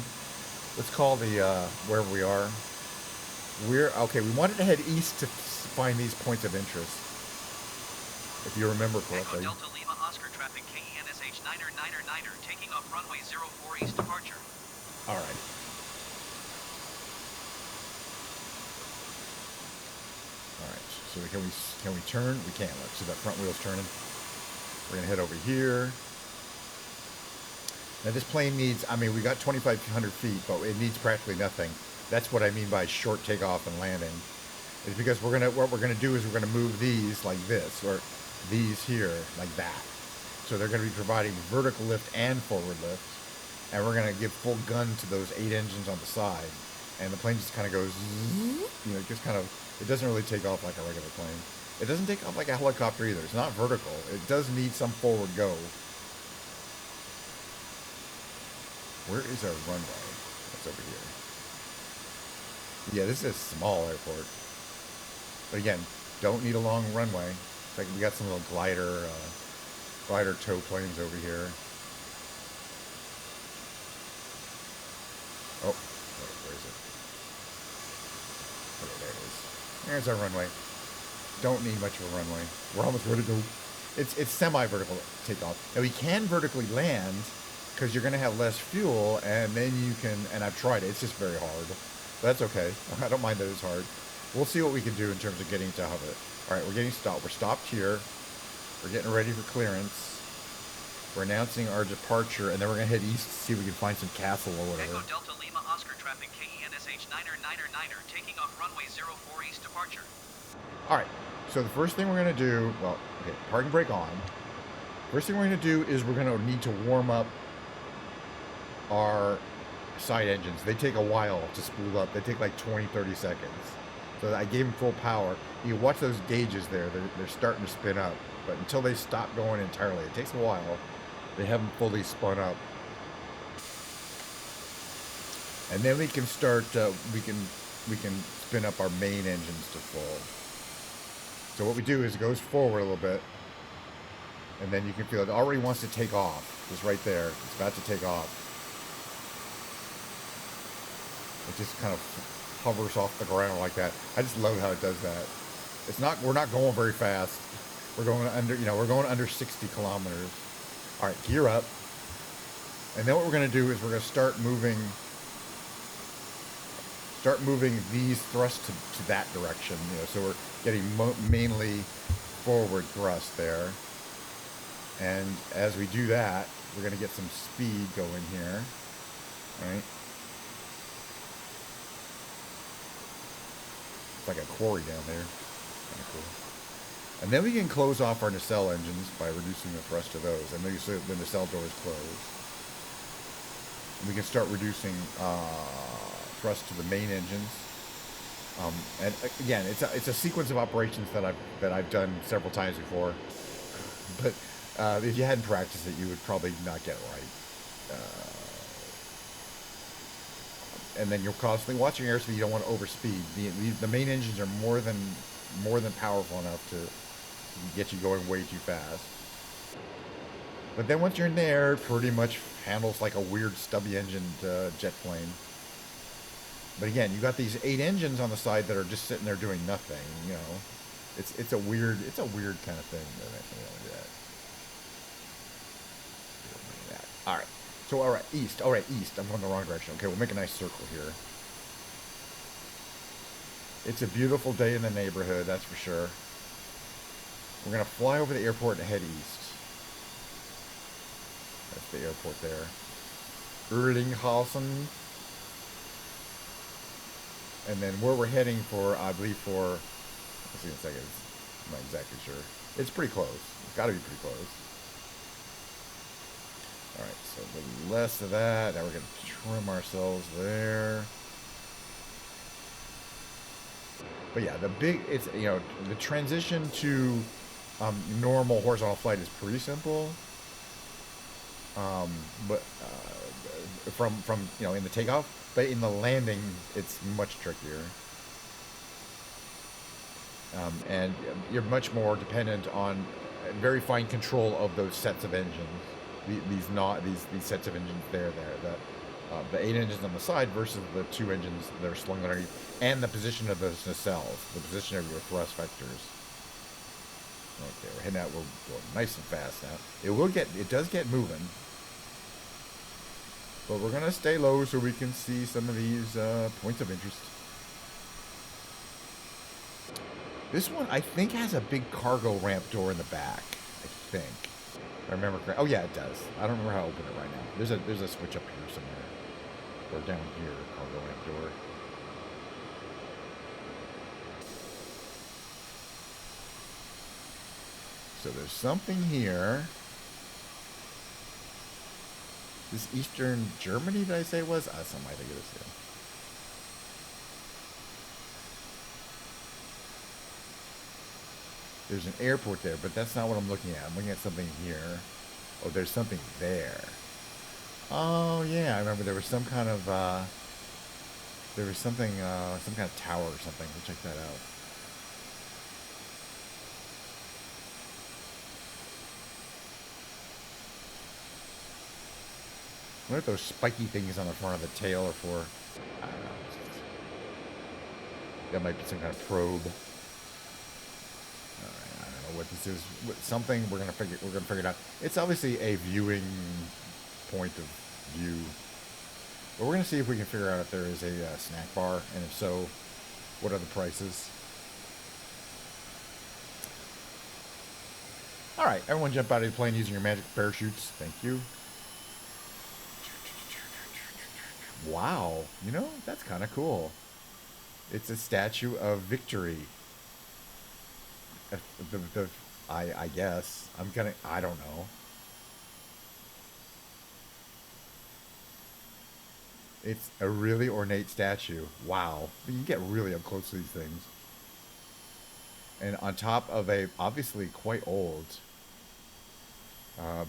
Let's call the wherever we are. Okay. We wanted to head east to find these points of interest, if you remember correctly. Echo Delta Lima Oscar traffic KENSH 9999er taking off runway 04 east departure. All right. All right. So can we turn? We can. Let's see that front wheel's turning. We're gonna head over here. Now this plane needs. I mean, we got 2,500 feet, but it needs practically nothing. That's what I mean by short takeoff and landing. Is because what we're gonna do is we're gonna move these like this, or these here like that. So they're gonna be providing vertical lift and forward lift, and we're gonna give full gun to those 8 engines on the side, and the plane just kind of goes, just kind of. It doesn't really take off like a regular plane. It doesn't take off like a helicopter either. It's not vertical. It does need some forward go. Where is our runway? That's over here. Yeah, this is a small airport. But again, don't need a long runway. It's like we got some little glider tow planes over here. Oh, where is it? Okay, there it is. There's our runway. Don't need much of a runway. We're almost ready to go. It's semi-vertical takeoff. Now we can vertically land because you're going to have less fuel, and then you can. And I've tried it. It's just very hard. But that's okay. I don't mind that it's hard. We'll see what we can do in terms of getting to of it. All right, we're getting stopped. We're stopped here. We're getting ready for clearance. We're announcing our departure, and then we're going to head east to see if we can find some castle or whatever. Echo Delta Lima Oscar traffic KENSH 9999er taking off runway 04 east departure. All right, so the first thing we're going to do, well, okay, parking brake on. First thing we're going to do is we're going to need to warm up our side engines. They take a while to spool up. They take like 20, 30 seconds. So I gave them full power. You watch those gauges there. They're starting to spin up. But until they stop going entirely, it takes a while. They haven't fully spun up. And then we can start, we can spin up our main engines to full. So what we do is it goes forward a little bit. And then you can feel it already wants to take off. It's right there. It's about to take off. It just kind of hovers off the ground like that. I just love how it does that. It's not, we're not going very fast. We're going under, we're going under 60 kilometers. All right, gear up. And then what we're going to do is we're going to start moving these thrusts to that direction. So we're getting mainly forward thrust there. And as we do that, we're going to get some speed going here. Right? It's like a quarry down there. Kind of cool. And then we can close off our nacelle engines by reducing the thrust of those. And then you see the nacelle doors close. And we can start reducing thrust to the main engines. And again, it's a sequence of operations that I've done several times before. But if you hadn't practiced it, you would probably not get it right. And then you're constantly watching airspeed. You don't want to overspeed. The main engines are more than powerful enough to get you going way too fast. But then once you're in there, it pretty much handles like a weird stubby-engined jet plane. But again, you got these 8 engines on the side that are just sitting there doing nothing. You know, it's a weird kind of thing. All right. So all right, east. All right, east. I'm going the wrong direction. Okay, we'll make a nice circle here. It's a beautiful day in the neighborhood, that's for sure. We're gonna fly over the airport and head east. That's the airport there. Erlinghausen. And then where we're heading for, I believe for, let's see in a second, I'm not exactly sure. It's pretty close. It's gotta be pretty close. Alright, so the less of that, now we're gonna trim ourselves there. But yeah, it's, you know, the transition to normal horizontal flight is pretty simple. But from you know, in the takeoff, but in the landing, it's much trickier. And you're much more dependent on very fine control of those sets of engines. These sets of engines there. The 8 engines on the side versus the 2 engines that are slung underneath, and the position of those nacelles, the position of your thrust vectors. Okay, we're heading out. We're going nice and fast now. It does get moving, but we're gonna stay low so we can see some of these points of interest. This one, I think, has a big cargo ramp door in the back. I think. If I remember correctly. Oh yeah, it does. I don't remember how to open it right now. There's a switch up here somewhere. Or down here, cargo ramp door. So there's something here. This Eastern Germany, did I say it was? Something I think it is, yeah. There's an airport there, but that's not what I'm looking at. I'm looking at something here. Oh, there's something there. Oh, yeah, I remember there was some kind of, some kind of tower or something. We'll check that out. I wonder if those spiky things on the front of the tail are for, I don't know. That might be some kind of probe. Alright, I don't know what this is. Something we're gonna figure it out. It's obviously a viewing point of view. But we're gonna see if we can figure out if there is a snack bar, and if so, what are the prices. Alright, everyone jump out of the plane using your magic parachutes. Thank you. Wow, you know, that's kind of cool. It's a statue of victory. I guess. I don't know. It's a really ornate statue. Wow. You can get really up close to these things. And on top of a obviously quite old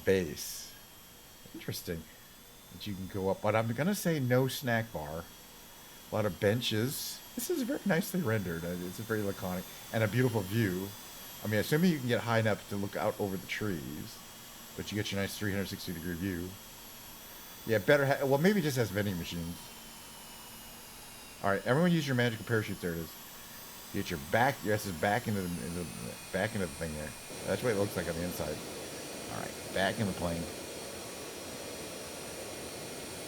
base. Interesting. That you can go up. But I'm going to say no snack bar. A lot of benches. This is very nicely rendered. It's very laconic. And a beautiful view. I mean, assuming you can get high enough to look out over the trees. But you get your nice 360-degree view. Yeah, better. Well, maybe it just has vending machines. All right, everyone use your magical parachute. There it is. Get your back. Your ass is back into the thing there. That's what it looks like on the inside. All right, back in the plane.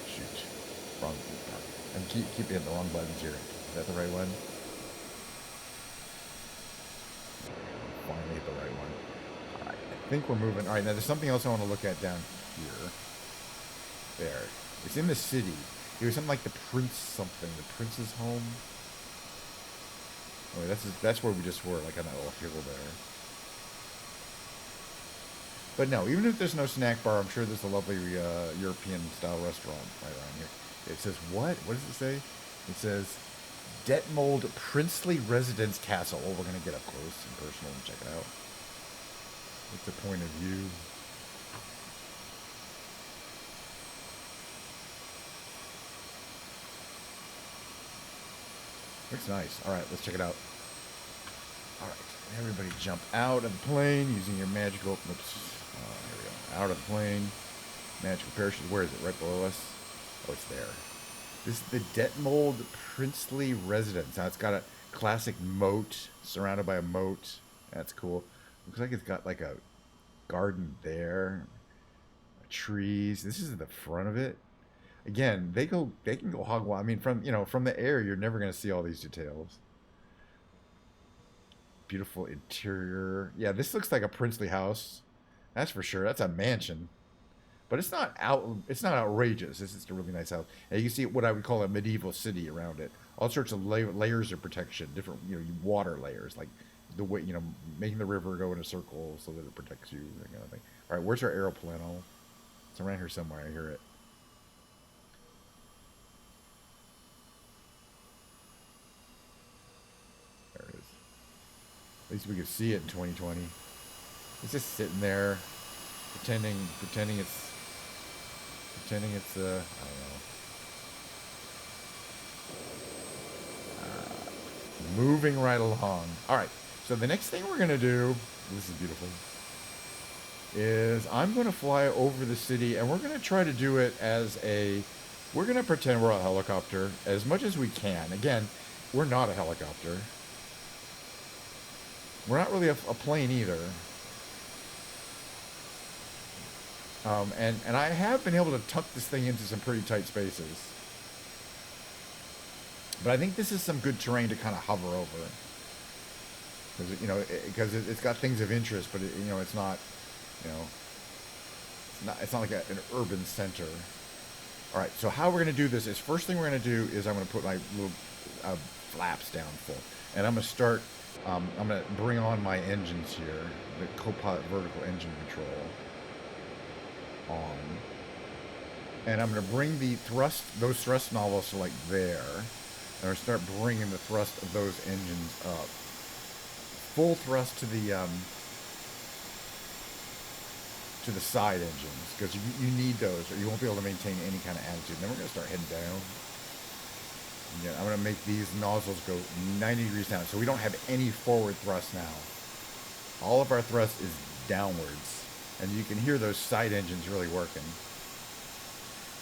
Shoot, wrong. I'm keep hitting the wrong buttons here. Is that the right one? Finally hit the right one. All right, I think we're moving. All right, now there's something else I want to look at down here. There. It's in the city. It was something like the Prince something. The Prince's home. Oh, wait, that's where we just were, like on that little hill there. But no, even if there's no snack bar, I'm sure there's a lovely European-style restaurant right around here. It says what? What does it say? It says Detmold Princely Residence Castle. Oh, we're going to get up close and personal and check it out. What's the point of view? Looks nice. All right, let's check it out. All right, everybody jump out of the plane using your magical... Oops. Here we go. Out of the plane. Magical parachute. Where is it? Right below us? Oh, it's there. This is the Detmold Princely Residence. Now, it's got a classic moat, surrounded by a moat. That's cool. Looks like it's got like a garden there. Trees. This is the front of it. Again, they can go hog wild. I mean, from the air, you're never going to see all these details. Beautiful interior. Yeah, this looks like a princely house. That's for sure. That's a mansion. But it's not outrageous. This is a really nice house. And you can see what I would call a medieval city around it. All sorts of layers of protection, different water layers, like the way making the river go in a circle so that it protects you, that kind of thing. All right, where's our aeroplano? It's around here somewhere. I hear it. There it is. At least we could see it in 2020. It's just sitting there, pretending it's I don't know. Moving right along. All right. So the next thing we're gonna do, this is beautiful, is I'm gonna fly over the city, and we're gonna try to do it as we're gonna pretend we're a helicopter as much as we can. Again, we're not a helicopter. We're not really a plane either. And I have been able to tuck this thing into some pretty tight spaces. But I think this is some good terrain to kind of hover over. Because it's got things of interest, but it's not, it's not like an urban center. All right, so how we're going to do this is, first thing we're going to do is I'm going to put my little flaps down full. And I'm going to start, I'm going to bring on my engines here, the Copilot vertical engine control on. And I'm going to bring those thrust nozzles to like there. And I'm going to start bringing the thrust of those engines up. Full thrust to the side engines, because you need those or you won't be able to maintain any kind of attitude. And then we're going to start heading down. Again, I'm going to make these nozzles go 90 degrees down, so we don't have any forward thrust now. All of our thrust is downwards, and you can hear those side engines really working.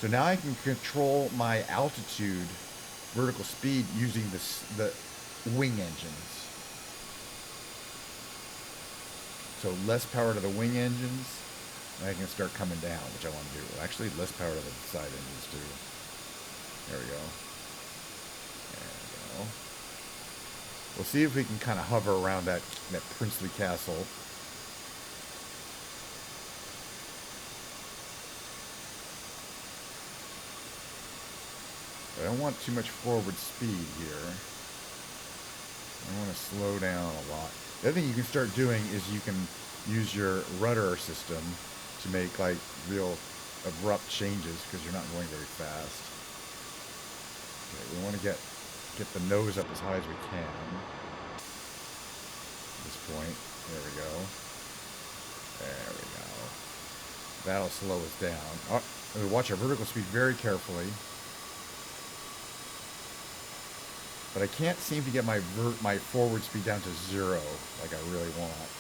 So now I can control my altitude, vertical speed, using the wing engines. So less power to the wing engines, and I can start coming down, which I want to do. Actually, less power to the side engines too. There we go. We'll see if we can kind of hover around that princely castle. But I don't want too much forward speed here. I want to slow down a lot. The other thing you can start doing is you can use your rudder system to make like real abrupt changes, because you're not going very fast. Okay, we want to get the nose up as high as we can. At this point. There we go. There we go. That'll slow us down. Oh, we watch our vertical speed very carefully. But I can't seem to get my forward speed down to 0 like I really want.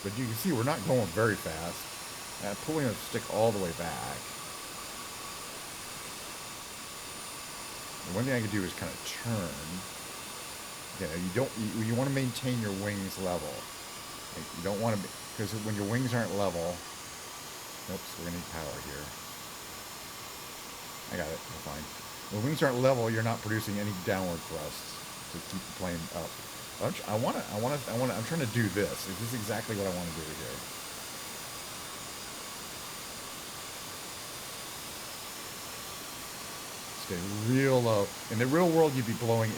But you can see we're not going very fast. And I'm pulling the stick all the way back. And one thing I can do is kind of turn. You want to maintain your wings level. You don't want to, because when your wings aren't level, oops, we're gonna need power here. I got it, we're fine. When wings aren't level, you're not producing any downward thrusts to keep the plane up. I'm trying to do this. This is exactly what I want to do here. Stay real low. In the real world, you'd be blowing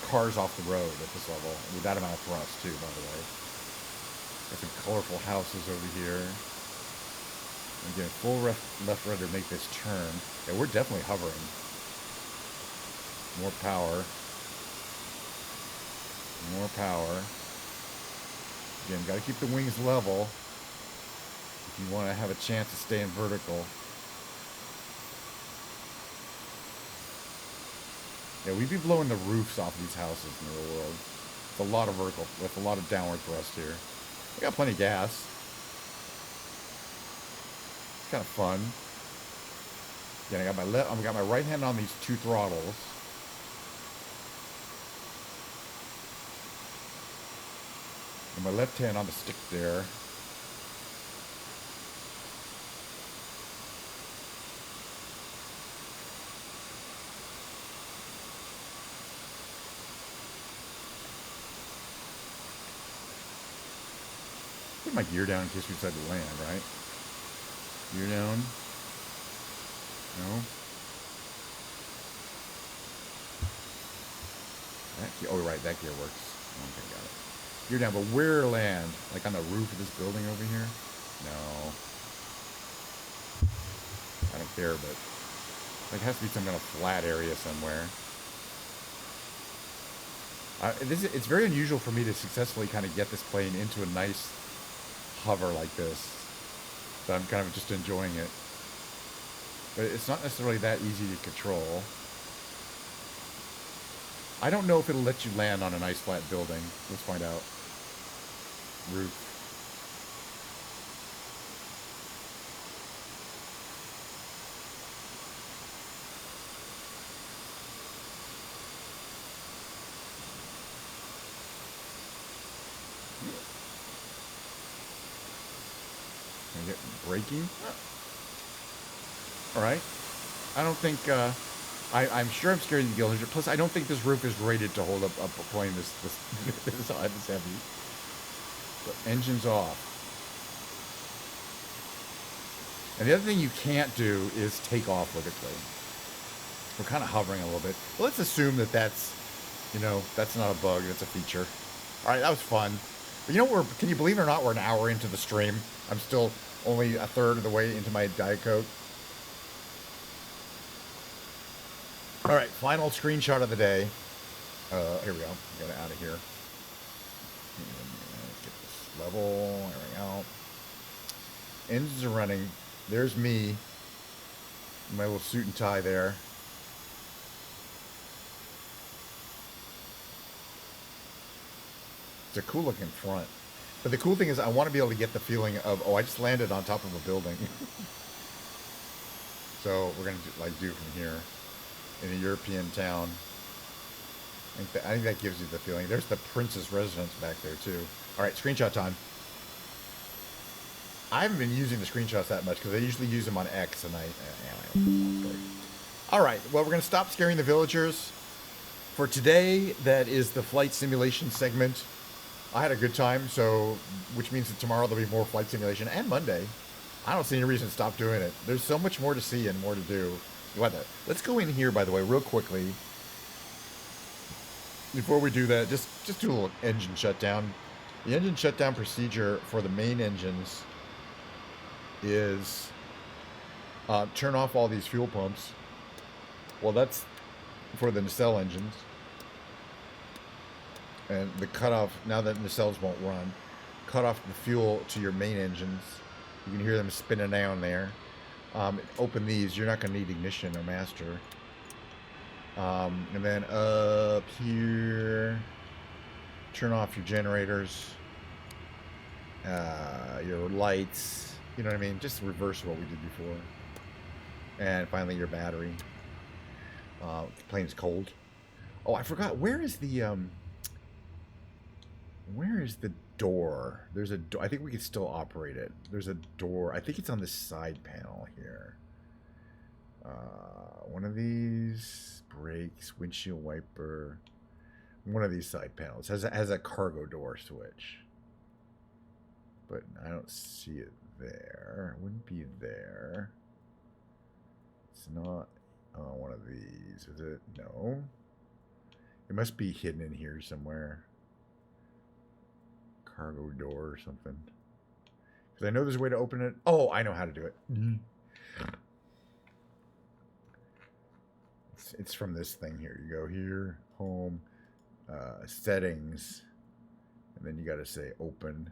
cars off the road at this level with that amount of thrust too. By the way, got some colorful houses over here. Again, full left rudder to make this turn. Yeah, we're definitely hovering. More power. More power. Again, got to keep the wings level if you want to have a chance to stay in vertical. Yeah, we'd be blowing the roofs off these houses in the real world. It's a lot of vertical, with a lot of downward thrust here. We got plenty of gas. It's kind of fun. Again, I've got my right hand on these two throttles. And my left hand on the stick there. Put my gear down in case we decide to land, right? Gear down. No. Oh, right, that gear works. Okay, got it. Gear down, but where land? Like on the roof of this building over here? No. I don't care, but there has to be some kind of flat area somewhere. It's very unusual for me to successfully kind of get this plane into a nice hover like this. So I'm kind of just enjoying it. But it's not necessarily that easy to control. I don't know if it'll let you land on a nice flat building. Let's find out. Roof. Can I get braking? Alright. I don't think, I'm sure I'm scaring the Gillinger. Plus, I don't think this roof is rated to hold up a plane this heavy. But engine's off. And the other thing you can't do is take off vertically. We're kind of hovering a little bit. Well, let's assume that that's not a bug. That's a feature. All right, that was fun. But can you believe it or not, we're an hour into the stream. I'm still only a third of the way into my Diet Coke. All right, final screenshot of the day. Here we go. Get it out of here. Get this level. There we go. Engines are running. There's me. My little suit and tie there. It's a cool looking front. But the cool thing is I want to be able to get the feeling of, oh, I just landed on top of a building. So we're going to do it from here. In a European town. I think that gives you the feeling. There's the Prince's residence back there, too. All right, screenshot time. I haven't been using the screenshots that much because I usually use them on X, and all right, well, we're going to stop scaring the villagers. For today, that is the flight simulation segment. I had a good time, which means that tomorrow there'll be more flight simulation, and Monday. I don't see any reason to stop doing it. There's so much more to see and more to do. Let's go in here, by the way, real quickly. Before we do that, just do a little engine shutdown. The engine shutdown procedure for the main engines is turn off all these fuel pumps. Well, that's for the nacelle engines. And the cutoff, now that nacelles won't run, cut off the fuel to your main engines. You can hear them spinning down there. Open these. You're not going to need ignition or master. And then up here, turn off your generators, your lights. You know what I mean? Just reverse what we did before. And finally, your battery. The plane is cold. Oh, I forgot. Where is the door? There's a door. I think we can still operate it. There's a door. I think it's on the side panel here. One of these, brakes, windshield wiper, One of these side panels has a cargo door switch, but I don't see it there. It wouldn't be there. It's not one of these, is it? No. It must be hidden in here somewhere. Cargo door or something. Because I know there's a way to open it. Oh, I know how to do it. It's from this thing here. You go here, home, settings, and then you got to say open.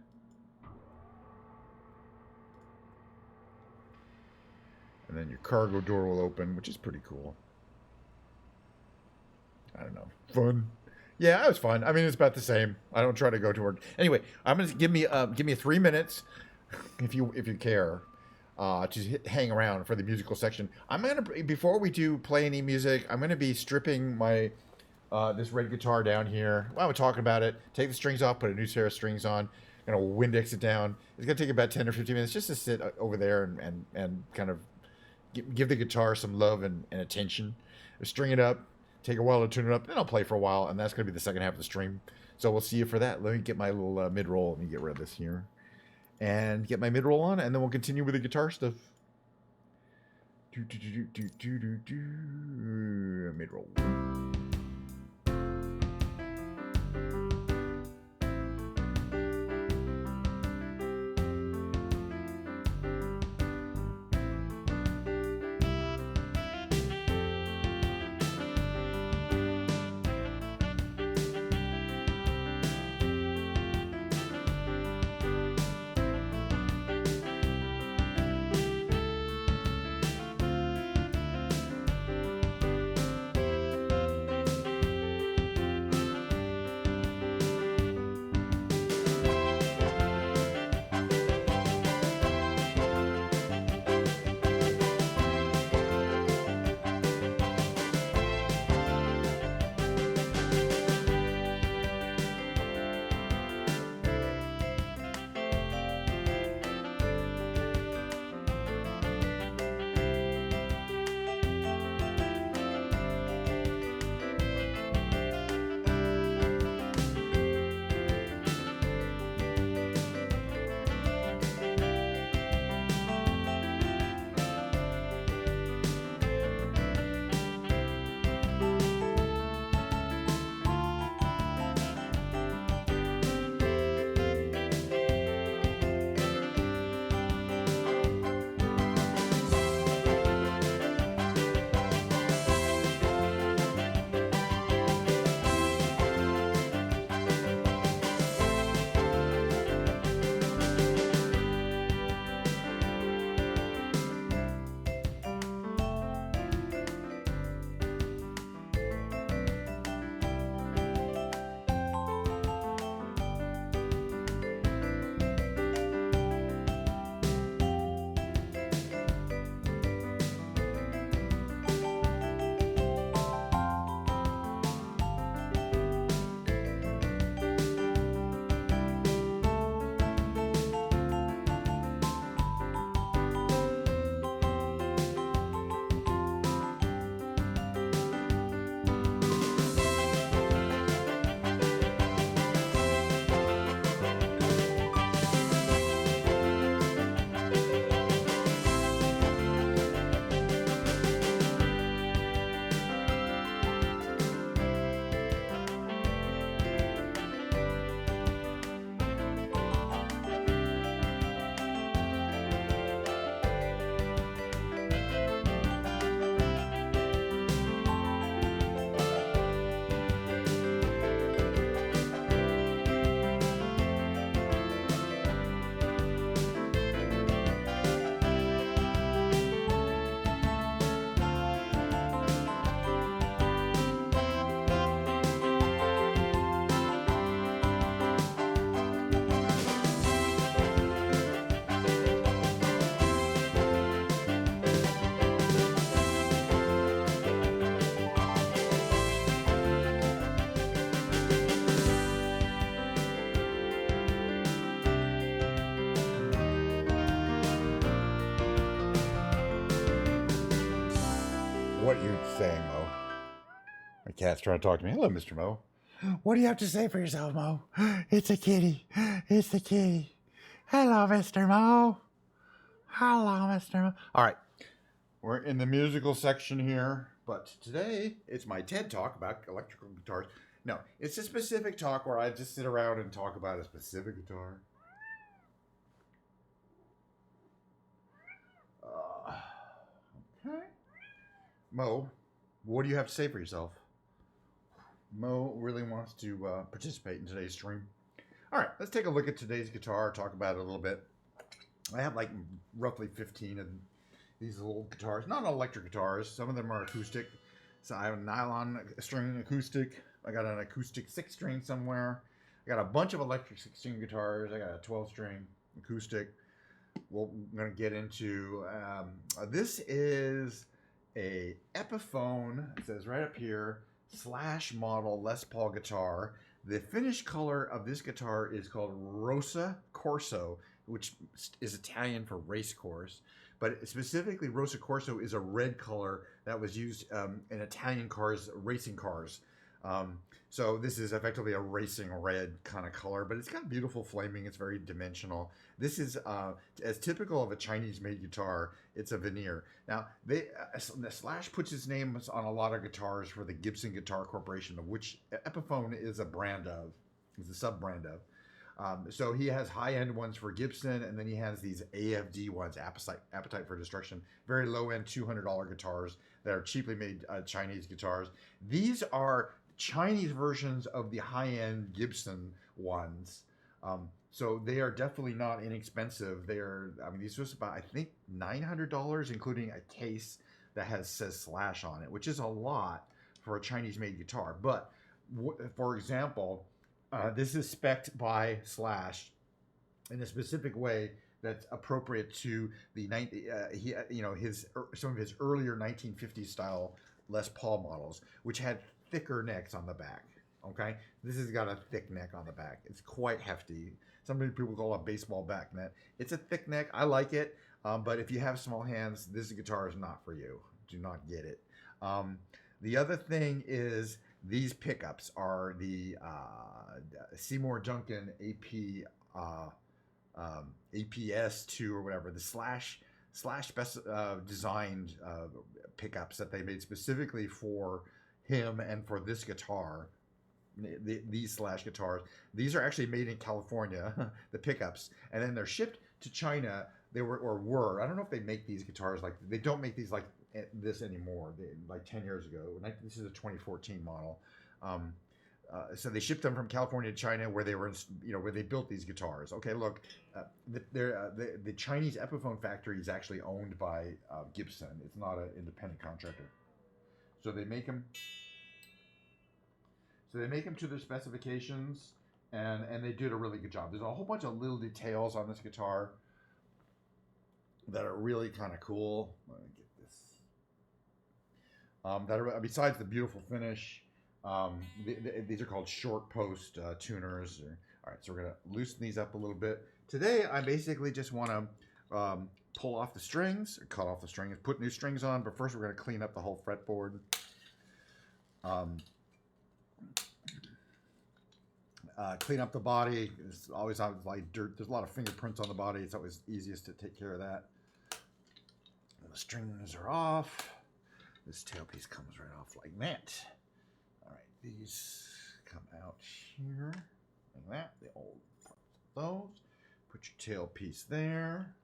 And then your cargo door will open, which is pretty cool. I don't know. Fun. Yeah, it was fun. I mean, it's about the same. I don't try to go to work. Anyway, I'm gonna give me 3 minutes, if you care, to hang around for the musical section. I'm gonna, before we do play any music, I'm gonna be stripping my this red guitar down here. While we're talking about it, take the strings off, put a new pair of strings on. Gonna Windex it down. It's gonna take about 10 or 15 minutes just to sit over there and kind of give the guitar some love and attention. String it up. Take a while to tune it up, then I'll play for a while, and that's going to be the second half of the stream. So we'll see you for that. Let me get my little mid-roll. Let me get rid of this here. And get my mid-roll on, and then we'll continue with the guitar stuff. Mid-roll. What are you saying, Mo? My cat's trying to talk to me. Hello, Mr. Mo. What do you have to say for yourself, Mo? It's a kitty. It's the kitty. Hello, Mr. Mo. Hello, Mr. Mo. All right. We're in the musical section here, but today it's my TED Talk about electrical guitars. No, it's a specific talk where I just sit around and talk about a specific guitar. Okay. Mo, what do you have to say for yourself? Mo really wants to participate in today's stream. All right, let's take a look at today's guitar, talk about it a little bit. I have like roughly 15 of these little guitars, not electric guitars. Some of them are acoustic. So I have a nylon string acoustic. I got an acoustic 6-string somewhere. I got a bunch of electric 6-string guitars. I got a 12-string acoustic. We're going to get into, this is a Epiphone, it says right up here, / model Les Paul guitar. The finished color of this guitar is called Rosa Corso, which is Italian for race course. But specifically, Rosa Corso is a red color that was used in Italian cars, racing cars. So this is effectively a racing red kind of color, but it's got beautiful flaming. It's very dimensional. This is as typical of a Chinese-made guitar. It's a veneer. Now, the Slash puts his name on a lot of guitars for the Gibson Guitar Corporation, of which Epiphone is a brand of, is a sub-brand of. So he has high-end ones for Gibson, and then he has these AFD ones, Appetite for Destruction, very low-end $200 guitars that are cheaply made Chinese guitars. These are Chinese versions of the high-end Gibson ones. So they are definitely not inexpensive. These are about, I think, $900, including a case that says Slash on it, which is a lot for a Chinese-made guitar. But for example, this is spec'd by Slash in a specific way that's appropriate to the some of his earlier 1950s style Les Paul models, which had thicker necks on the back. Okay, this has got a thick neck on the back. It's quite hefty. Some people call it a baseball back neck. It's a thick neck. I like it, but if you have small hands, this guitar is not for you. Do not get it. The other thing is these pickups are the Seymour Duncan APS2 or whatever, the Slash designed pickups that they made specifically for him and for this guitar. These Slash guitars, these are actually made in California, the pickups, and then they're shipped to China. They were. I don't know if they make these guitars they don't make these like this anymore. Like 10 years ago. This is a 2014 model. So they shipped them from California to China, where they were, where they built these guitars. Okay, look, the Chinese Epiphone factory is actually owned by Gibson. It's not an independent contractor. So they make them. So they make them to their specifications, and they did a really good job. There's a whole bunch of little details on this guitar that are really kind of cool. Let me get this. That are, besides the beautiful finish, these are called short post tuners. All right, so we're gonna loosen these up a little bit. Today, I basically just want to pull off the strings, or cut off the strings, put new strings on. But first, we're gonna clean up the whole fretboard. Clean up the body. It's always like dirt. There's a lot of fingerprints on the body. It's always easiest to take care of that. And the strings are off. This tailpiece comes right off like that. All right, these come out here like that. The old those. Put your tailpiece there.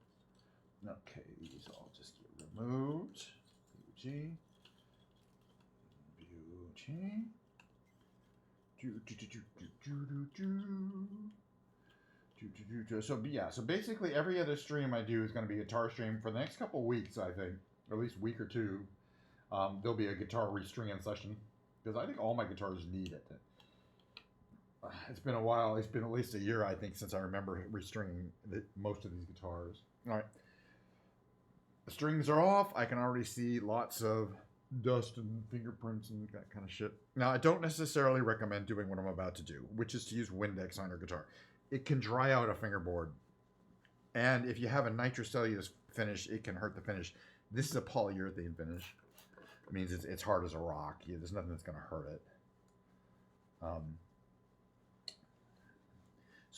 Okay, these all just get removed. Beauty. Beauty. So basically every other stream I do is going to be a guitar stream for the next couple of weeks, I think, or at least a week or two. There'll be a guitar restringing session, because I think all my guitars need it. It's been a while. It's been at least a year, I think, since I remember restringing most of these guitars. All right, the strings are off. I can already see lots of dust and fingerprints and that kind of shit. Now, I don't necessarily recommend doing what I'm about to do, which is to use Windex on your guitar. It can dry out a fingerboard, and if you have a nitrocellulose finish, it can hurt the finish. This is a polyurethane finish. It means it's hard as a rock. There's nothing that's going to hurt it.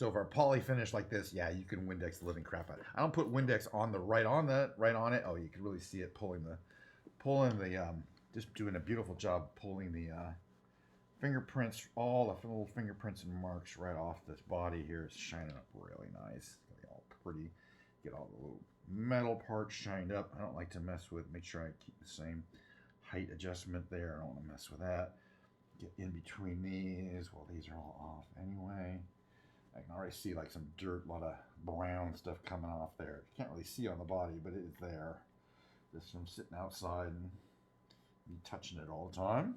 So if our poly finish like this, yeah, you can Windex the living crap out of it. I don't put Windex on the right on it. Oh, you can really see it pulling the just doing a beautiful job pulling the fingerprints, all the little fingerprints and marks right off this body here. It's shining up really nice. It's gonna be all pretty. Get all the little metal parts shined up. I don't like to mess with. Make sure I keep the same height adjustment there. I don't want to mess with that. Get in between these. Well, these are all off anyway. I can already see like some dirt, a lot of brown stuff coming off there. You can't really see on the body, but it is there. Just from sitting outside and me touching it all the time.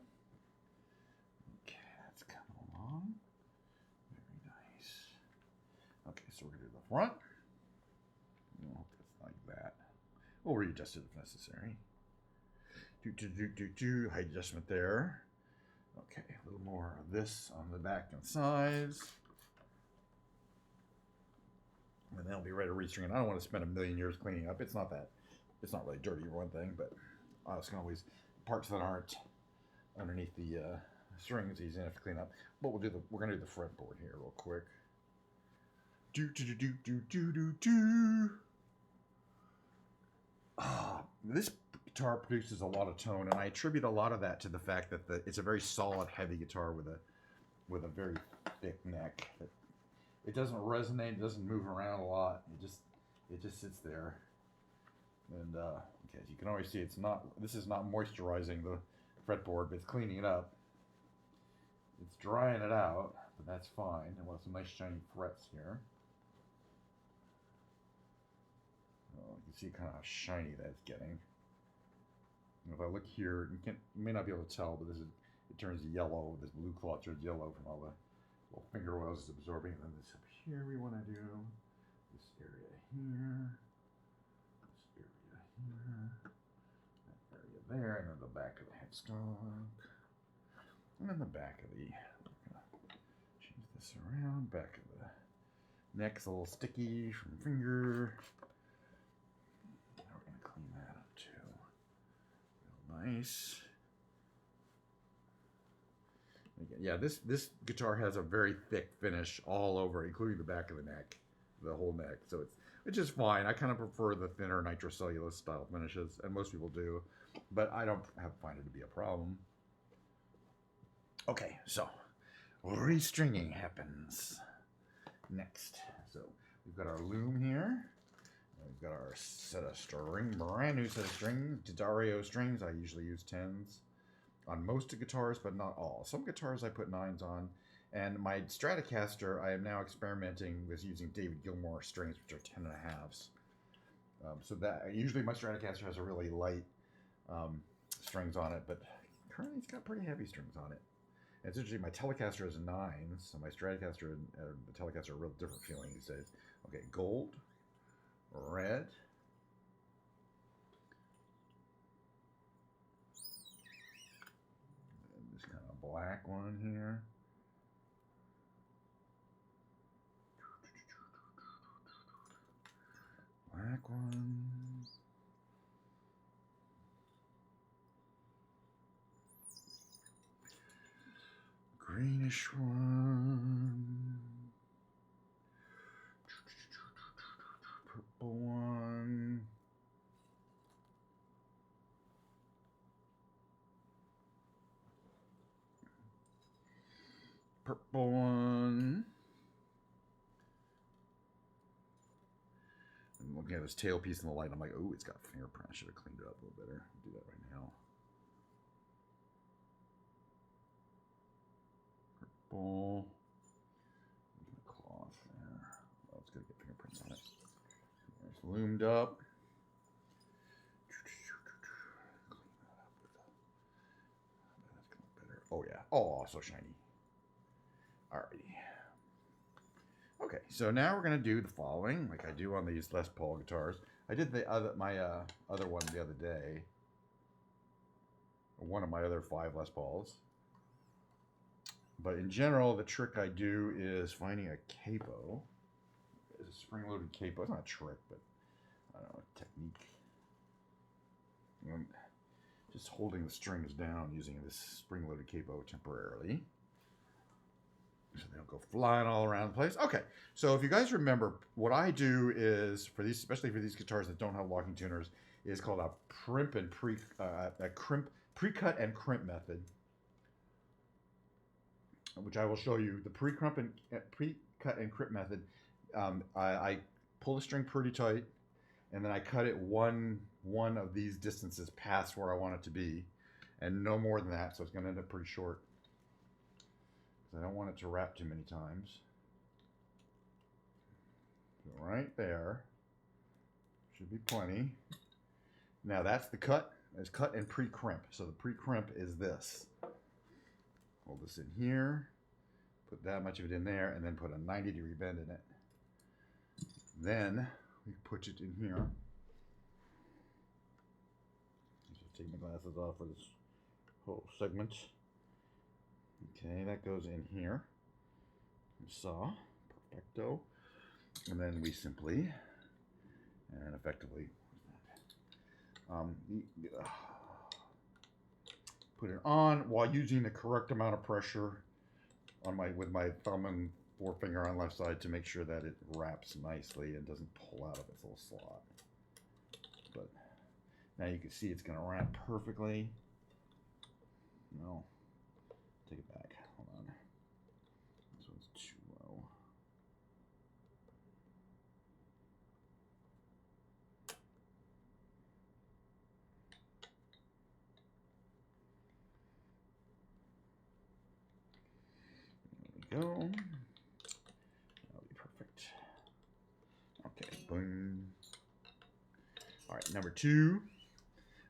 Okay, that's coming along. Very nice. Okay, so we're gonna do the front. I hope that's like that. We'll readjust it if necessary. Height adjustment there. Okay, a little more of this on the back and sides. And then I'll be ready to restring it. I don't want to spend a million years cleaning up. It's not really dirty for one thing, but I can always, parts that aren't underneath the strings, easy enough to clean up. But we're going to do the fretboard here real quick. This guitar produces a lot of tone, and I attribute a lot of that to the fact that it's a very solid, heavy guitar with a very thick neck. It doesn't resonate. It doesn't move around a lot. It just sits there. And okay, as you can always see, this is not moisturizing the fretboard, but it's cleaning it up. It's drying it out, but that's fine. And we'll have some nice shiny frets here. Oh, you can see kind of how shiny that's getting. And if I look here, you may not be able to tell, but it turns yellow. This blue cloth turns yellow from all the little finger oils is absorbing. And then this up here we want to do this area here, this area here, that area there, and then the back of the headstock, and then the back of the. Change this around. Back of the neck's a little sticky from finger. Now we're gonna clean that up too. Real nice. Again, yeah, this guitar has a very thick finish all over, including the back of the neck, the whole neck. So it's just fine. I kind of prefer the thinner nitrocellulose style finishes, and most people do, but I don't find it to be a problem. Okay, so restringing happens next. So we've got our loom here. We've got our set of brand new set of strings, D'Addario strings. I usually use 10s. On most of guitars, but not all. Some guitars I put 9s on. And my Stratocaster, I am now experimenting with using David Gilmour strings, which are 10.5s. So that usually my Stratocaster has a really light strings on it, but currently it's got pretty heavy strings on it. And it's interesting, my Telecaster has 9s, so my Stratocaster and the Telecaster are real different feeling these days. Okay, gold, red, this kind of black one here. Black one. Greenish one. Purple one. Purple one. I'm looking at this tailpiece in the light. I'm like, oh, it's got a fingerprint. I should have cleaned it up a little better. I'll do that right now. Purple. Cloth there. Oh, it's going to get fingerprints on it. It's loomed up. Clean that up with that's going to look better. Oh, yeah. Oh, so shiny. Alrighty. Okay, so now we're going to do the following, like I do on these Les Paul guitars. I did my other one the other day. One of my other 5 Les Pauls. But in general, the trick I do is finding a capo. It's a spring-loaded capo. It's not a trick, but I don't know, a technique. And just holding the strings down using this spring-loaded capo temporarily. so they don't go flying all around the place. Okay, so if you guys remember, what I do is for these, especially for these guitars that don't have locking tuners, is called a pre-cut and crimp method, which I will show you. The pre-cut and crimp method. I pull the string pretty tight, and then I cut it one of these distances past where I want it to be, and no more than that. So it's going to end up pretty short. I don't want it to wrap too many times. So right there should be plenty. Now that's the cut. It's cut and pre-crimp. So the pre-crimp is this. Hold this in here, put that much of it in there, and then put a 90-degree bend in it. Then we put it in here. Just take my glasses off for this whole segment. Okay, that goes in here. Saw, perfecto. And then we simply and effectively put it on while using the correct amount of pressure on with my thumb and forefinger on left side to make sure that it wraps nicely and doesn't pull out of its little slot. But now you can see it's going to wrap perfectly. No. Take it back. Hold on. This one's too low. There we go. That'll be perfect. Okay, boom. All right, number 2.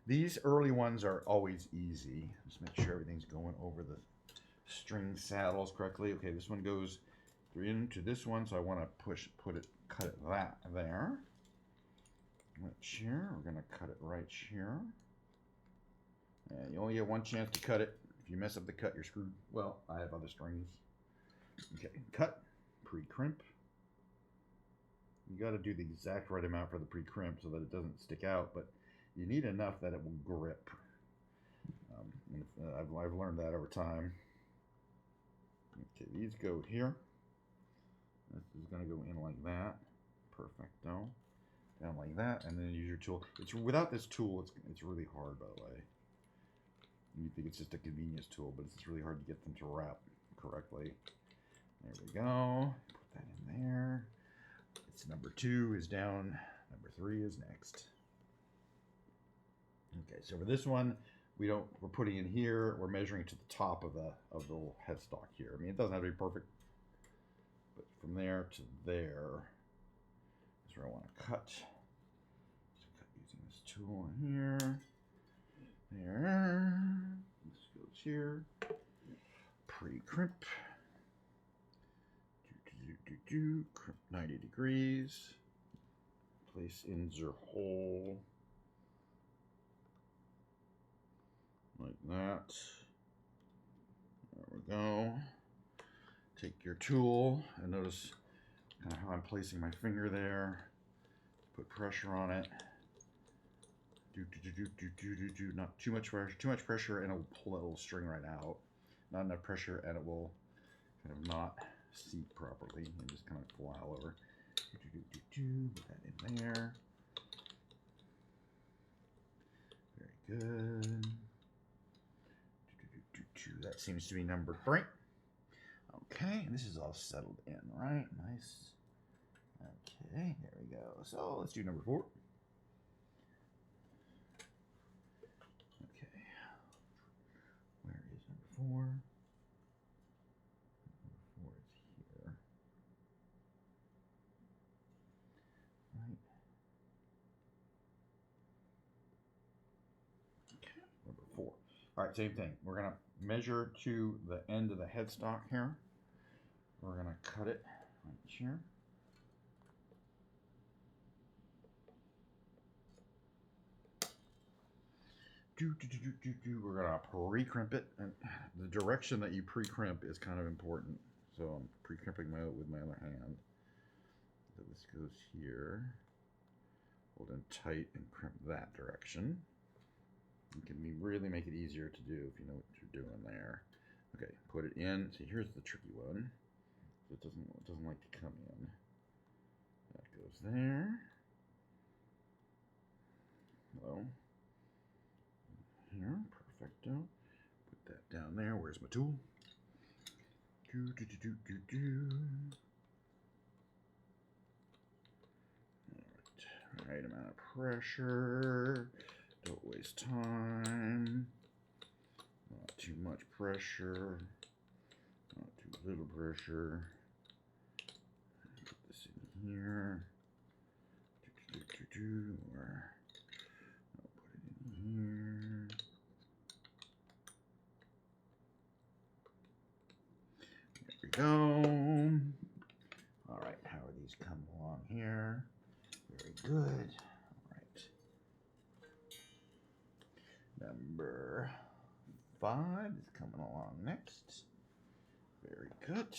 These early ones are always easy. Just make sure everything's going over the string saddles correctly. Okay, this one goes into this one, so I want to cut it that there. Right here, we're gonna cut it right here. And you only get one chance to cut it. If you mess up the cut, you're screwed. Well, I have other strings. Okay, cut, pre-crimp. You got to do the exact right amount for the pre-crimp so that it doesn't stick out, but you need enough that it will grip. I've learned that over time. Okay, these go here. This is going to go in like that. Perfecto. Down like that, and then use your tool. Without this tool, it's really hard, by the way. You think it's just a convenience tool, but it's really hard to get them to wrap correctly. There we go. Put that in there. It's number 2 is down. Number 3 is next. Okay, so for this one, we're putting in here. We're measuring to the top of the little headstock here. I mean, it doesn't have to be perfect, but from there to there is where I want to cut. So cut using this tool here. There. This goes here. Pre-crimp. Crimp 90 degrees. Place in your hole. Like that. There we go. Take your tool and notice kind of how I'm placing my finger there. Put pressure on it. Not too much pressure. Too much pressure and it will pull that little string right out. Not enough pressure and it will kind of not seat properly and just kind of fly all over. Put that in there. Very good. That seems to be number 3. Okay, this is all settled in, right? Nice. Okay, there we go. So let's do number 4. Okay. Where is number 4? Number 4 is here. Right. Okay, number 4. All right, same thing. We're going to measure to the end of the headstock here. We're going to cut it right here. We're going to pre-crimp it. And the direction that you pre-crimp is kind of important. So I'm pre-crimping with my other hand. So this goes here. Hold in tight and crimp that direction. It can really make it easier to do if you know what you're doing there. Okay, put it in. See, here's the tricky one. It doesn't like to come in. That goes there. Hello. Here, perfecto. Put that down there. Where's my tool? Do do do do do do. Right amount of pressure. Don't waste time. Not too much pressure. Not too little pressure. Put this in here. Or I'll put it in here. There we go. All right, how are these coming along here? Very good. All right. Number 5 is coming along next. Very good.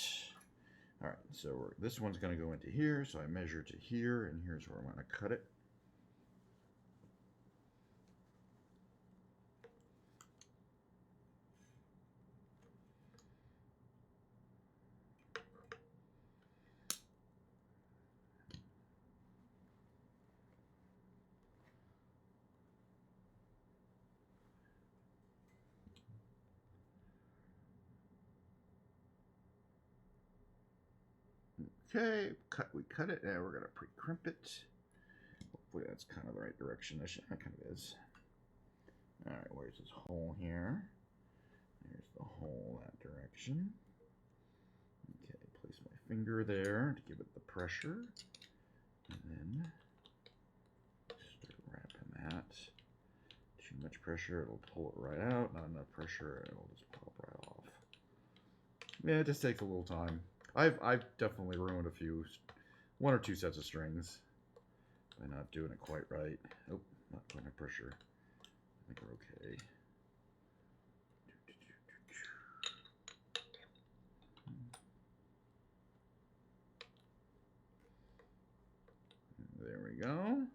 All right, so this one's going to go into here, so I measure to here, and here's where I'm going to cut it. Okay, we cut it. Now we're going to pre-crimp it. Hopefully that's kind of the right direction. That kind of is. All right, where's this hole here? There's the hole that direction. Okay, place my finger there to give it the pressure. And then start wrapping that. Too much pressure, it'll pull it right out. Not enough pressure, it'll just pop right off. Yeah, it just takes a little time. I've definitely ruined one or two sets of strings by not doing it quite right. Oh, not putting enough pressure. I think we're okay. There we go.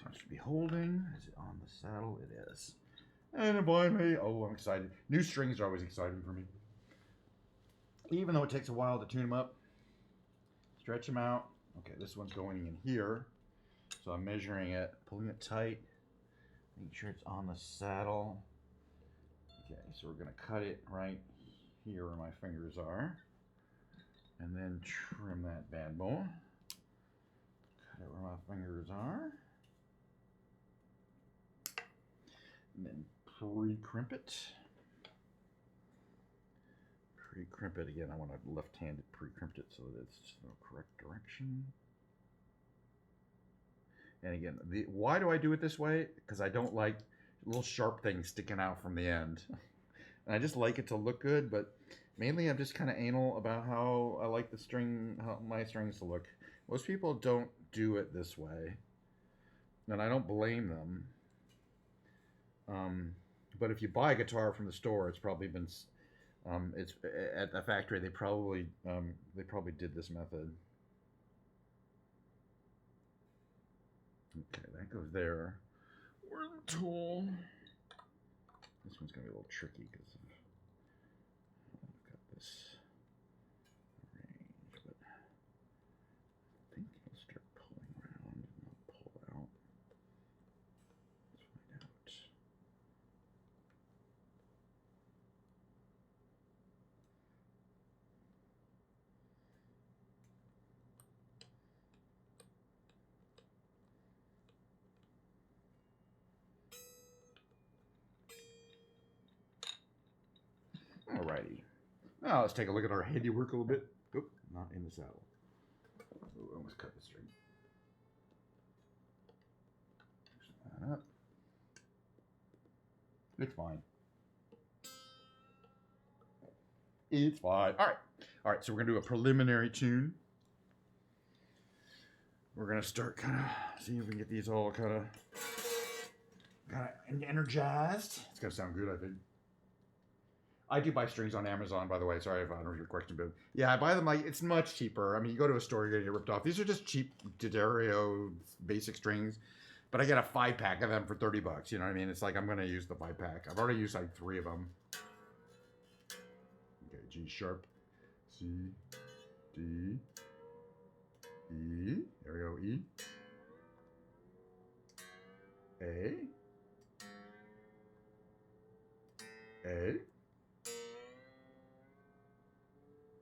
Seems to be holding. Is it on the saddle? It is. And behind me, oh, I'm excited. New strings are always exciting for me. Even though it takes a while to tune them up. Stretch them out. Okay, this one's going in here. So I'm measuring it, pulling it tight, making sure it's on the saddle. Okay, so we're gonna cut it right here where my fingers are. And then trim that bad boy. Cut it where my fingers are. And then pre-crimp it. Pre-crimp it again. I want to left-handed pre-crimp it so that it's the correct direction. And again, why do I do it this way? Because I don't like little sharp things sticking out from the end. And I just like it to look good, but mainly I'm just kind of anal about how I like how my strings to look. Most people don't do it this way, and I don't blame them. But if you buy a guitar from the store, it's probably been it's at the factory. They probably did this method. Okay, that goes there. Where's the tool? This one's gonna be a little tricky because I've got this arranged, but I think it'll start pulling around and not pull out. Let's find out. Alrighty. Now let's take a look at our handiwork a little bit. Oop, not in the saddle. Ooh, I almost cut the string. Loosen that up. It's fine. It's fine. Alright. Alright, so we're gonna do a preliminary tune. We're gonna start see if we can get these all kind of energized. It's gonna sound good, I think. I do buy strings on Amazon, by the way. Sorry if I don't know your question, but yeah, I buy them it's much cheaper. I mean, you go to a store, you're gonna get ripped off. These are just cheap D'Addario basic strings, but I get a 5-pack of them for $30. You know what I mean? It's like I'm gonna use the 5-pack. I've already used like 3 of them. Okay, G sharp, C, D, E, there we go, E, A,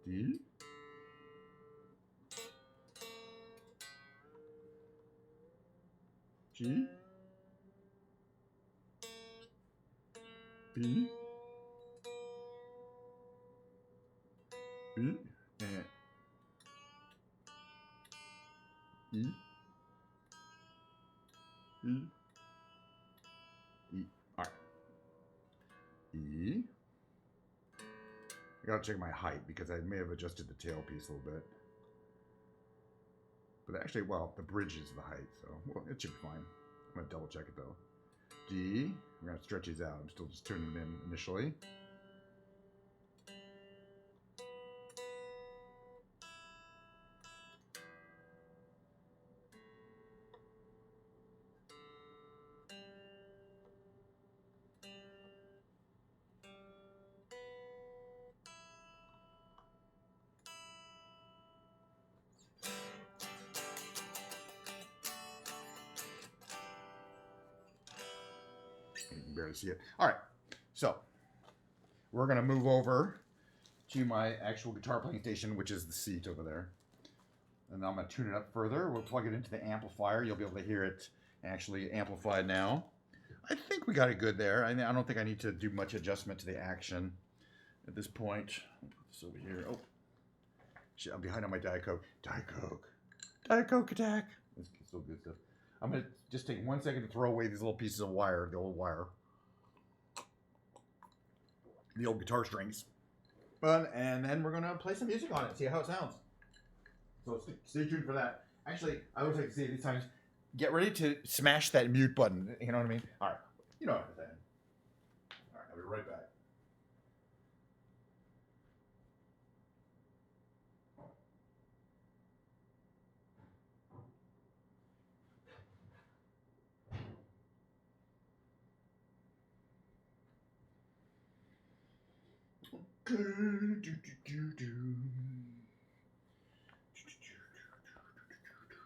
D, G, B, B, and E, E, E. All right. E. I gotta check my height because I may have adjusted the tailpiece a little bit. But actually, well, the bridge is the height, so well, it should be fine. I'm gonna double check it though. D. We're gonna stretch these out. I'm still just turning them in initially. You can barely see it. All right, so we're gonna move over to my actual guitar playing station, which is the seat over there. And I'm gonna tune it up further. We'll plug it into the amplifier. You'll be able to hear it actually amplified now. I think we got it good there. I don't think I need to do much adjustment to the action at this point. I'll put this over here. Oh, shit, I'm behind on my Diet Coke. Diet Coke. Diet Coke attack. It's still good stuff. I'm gonna just take 1 second to throw away these little pieces of wire, the old wire. The old guitar strings. And then we're gonna play some music on it, see how it sounds. So stay tuned for that. Actually, I always like to say these times, get ready to smash that mute button. You know what I mean? All right. You know what I'm saying. All right, I'll be right back.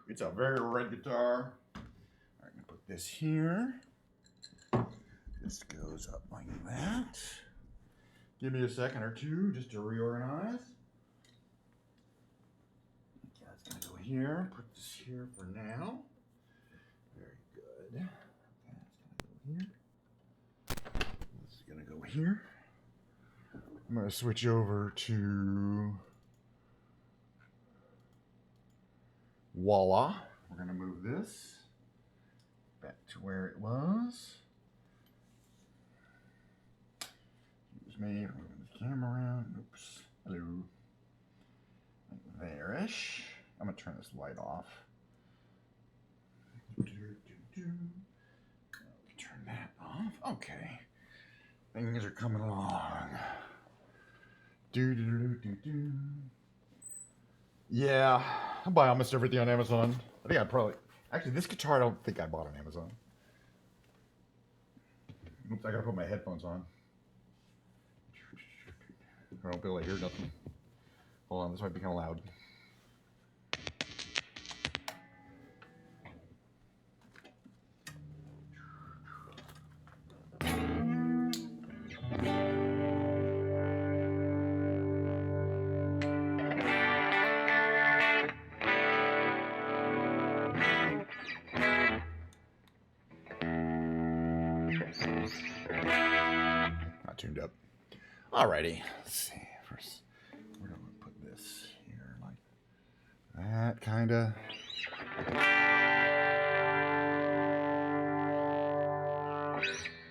It's a very red guitar. All right, I'm gonna put this here. This goes up like that. Give me a second or two just to reorganize. Okay, that's gonna go here. Put this here for now. Very good. Okay, that's gonna go here. This is gonna go here. I'm gonna switch over to voila. We're gonna move this back to where it was. Excuse me, moving the camera around. Oops. Hello. Like there-ish. I'm gonna turn this light off. Turn that off. Okay. Things are coming along. Yeah, I buy almost everything on Amazon. I think I probably... Actually, this guitar I don't think I bought on Amazon. Oops, I gotta put my headphones on. I won't be able to hear nothing. Hold on, this might be kind of loud. Not tuned up. Alrighty, let's see. First, where do I put this here? Like that, kind of.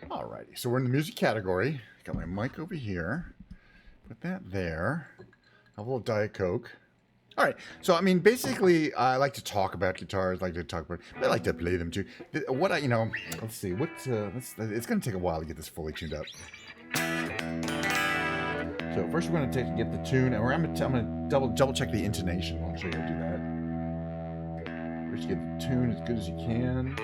Alrighty, so we're in the music category. Got my mic over here. Put that there. Have a little Diet Coke. All right, so I mean, basically, I like to talk about guitars. I like to talk about, but I like to play them too. What I, let's see. It's gonna take a while to get this fully tuned up. So first, we're gonna get the tune, and I'm gonna double check the intonation. I'll show you how to do that. First, get the tune as good as you can.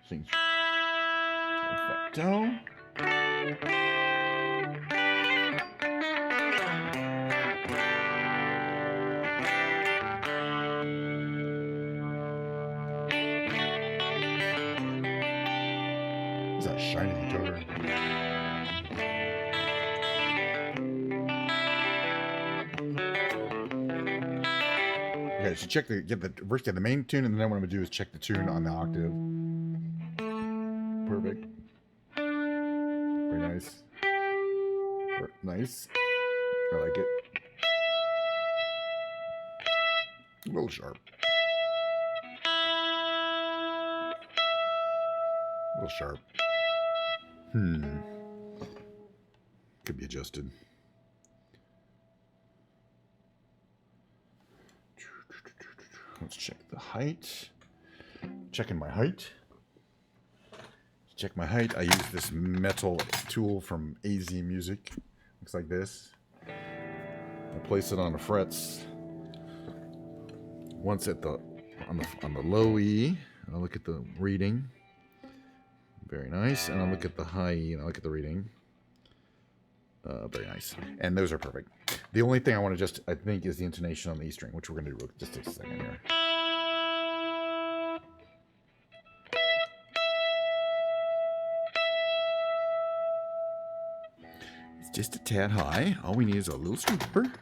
Sings falsetto. Is that shiny guitar? Okay, so first get the main tune, and then what I'm gonna do is check the tune on the octave. Perfect. Very nice. Nice. I like it. A little sharp. A little sharp. Could be adjusted. Let's check the height. Checking my height. To check my height, I use this metal tool from AZ Music. Looks like this. I place it on the frets. Once on the low E, and I look at the reading. Very nice. And I look at the high E, and I look at the reading. Very nice. And those are perfect. The only thing I want to I think, is the intonation on the E string, which we're going to do just a second here. It's just a tad high. All we need is a little scooper.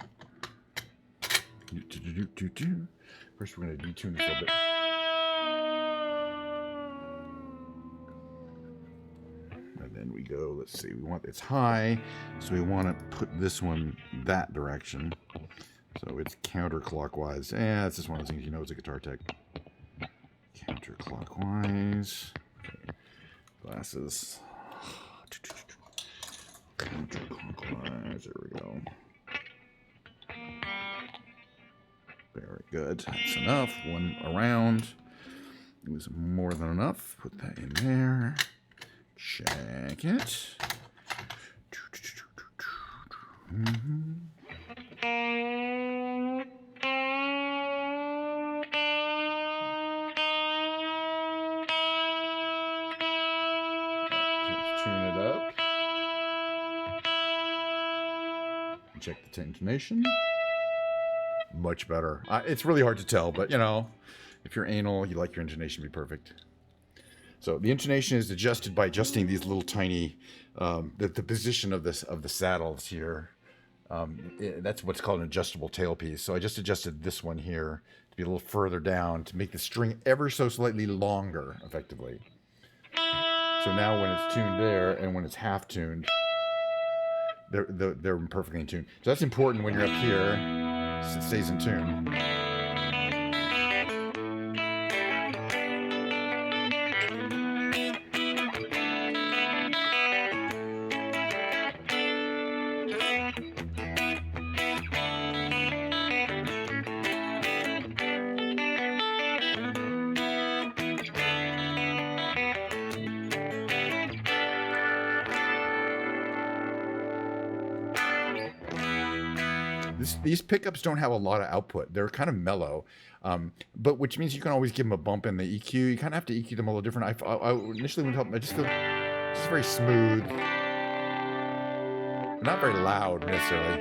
First, we're going to detune this a little bit. And then we go, let's see, it's high, so we want to put this one that direction. So it's counterclockwise. It's just one of those things you know as a guitar tech. Counterclockwise. Okay. Glasses. Counterclockwise. There we go. Very good. That's enough. One around. It was more than enough. Put that in there. Check it. Let's tune it up. Check the intonation. Much better. It's really hard to tell, but you know, if you're anal, you like your intonation to be perfect. So the intonation is adjusted by adjusting these little tiny, the position of the saddles here. That's what's called an adjustable tailpiece. So I just adjusted this one here to be a little further down to make the string ever so slightly longer, effectively. So now when it's tuned there and when it's half tuned, they're perfectly in tune. So that's important when you're up here. It stays in tune. These pickups don't have a lot of output. They're kind of mellow, but which means you can always give them a bump in the EQ. You kind of have to EQ them a little different. I initially would help. I just feel just very smooth, not very loud necessarily.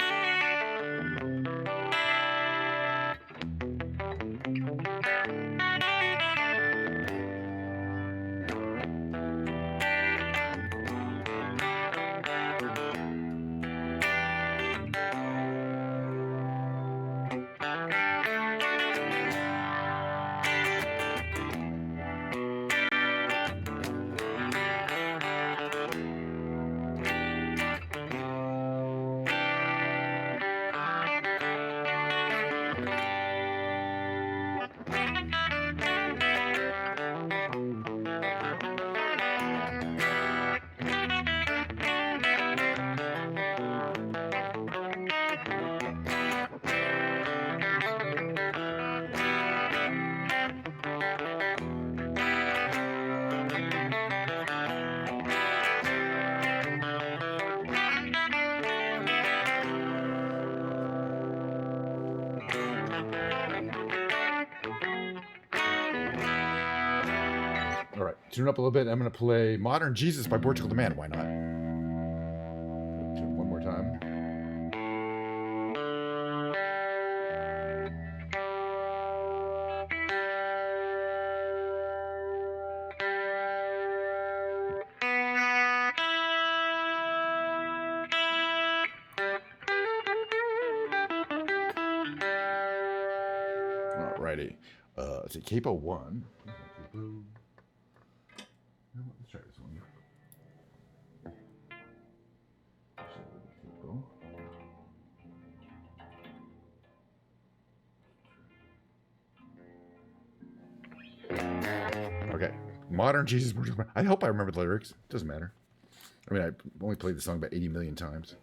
All right, tune up a little bit. I'm going to play Modern Jesus by Portugal the Man. Why not? One more time. Alrighty. Let's see, Capo 1. Let's try this one. Okay. Modern Jesus. I hope I remember the lyrics. Doesn't matter. I mean, I only played the song about 80 million times.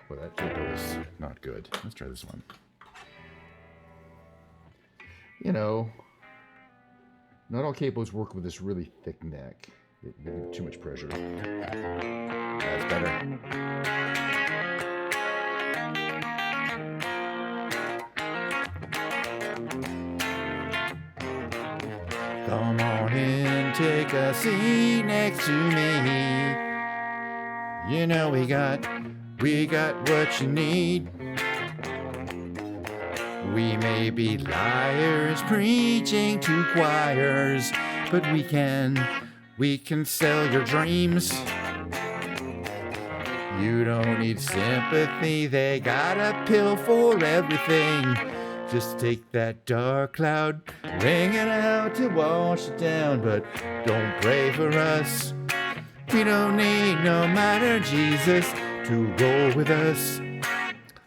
Well, that capo is not good. Let's try this one. You know, not all capos work with this really thick neck. They give too much pressure. That's better. Come on in, take a seat next to me. You know we got what you need. We may be liars preaching to choirs, but we can sell your dreams. You don't need sympathy, they got a pill for everything. Just take that dark cloud, ring it out to wash it down, but don't pray for us. We don't need no minor Jesus to roll with us.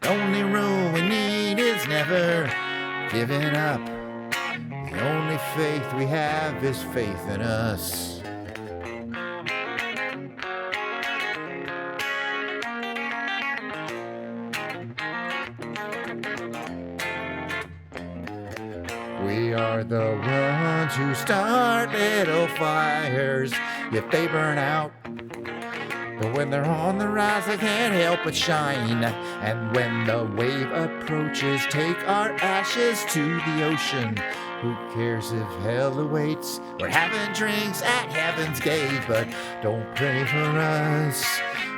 Only rule we need is never giving up. The only faith we have is faith in us. We are the ones who start little fires if they burn out. But when they're on the rise, they can't help but shine. And when the wave approaches, take our ashes to the ocean. Who cares if hell awaits? We're having drinks at heaven's gate, but don't pray for us.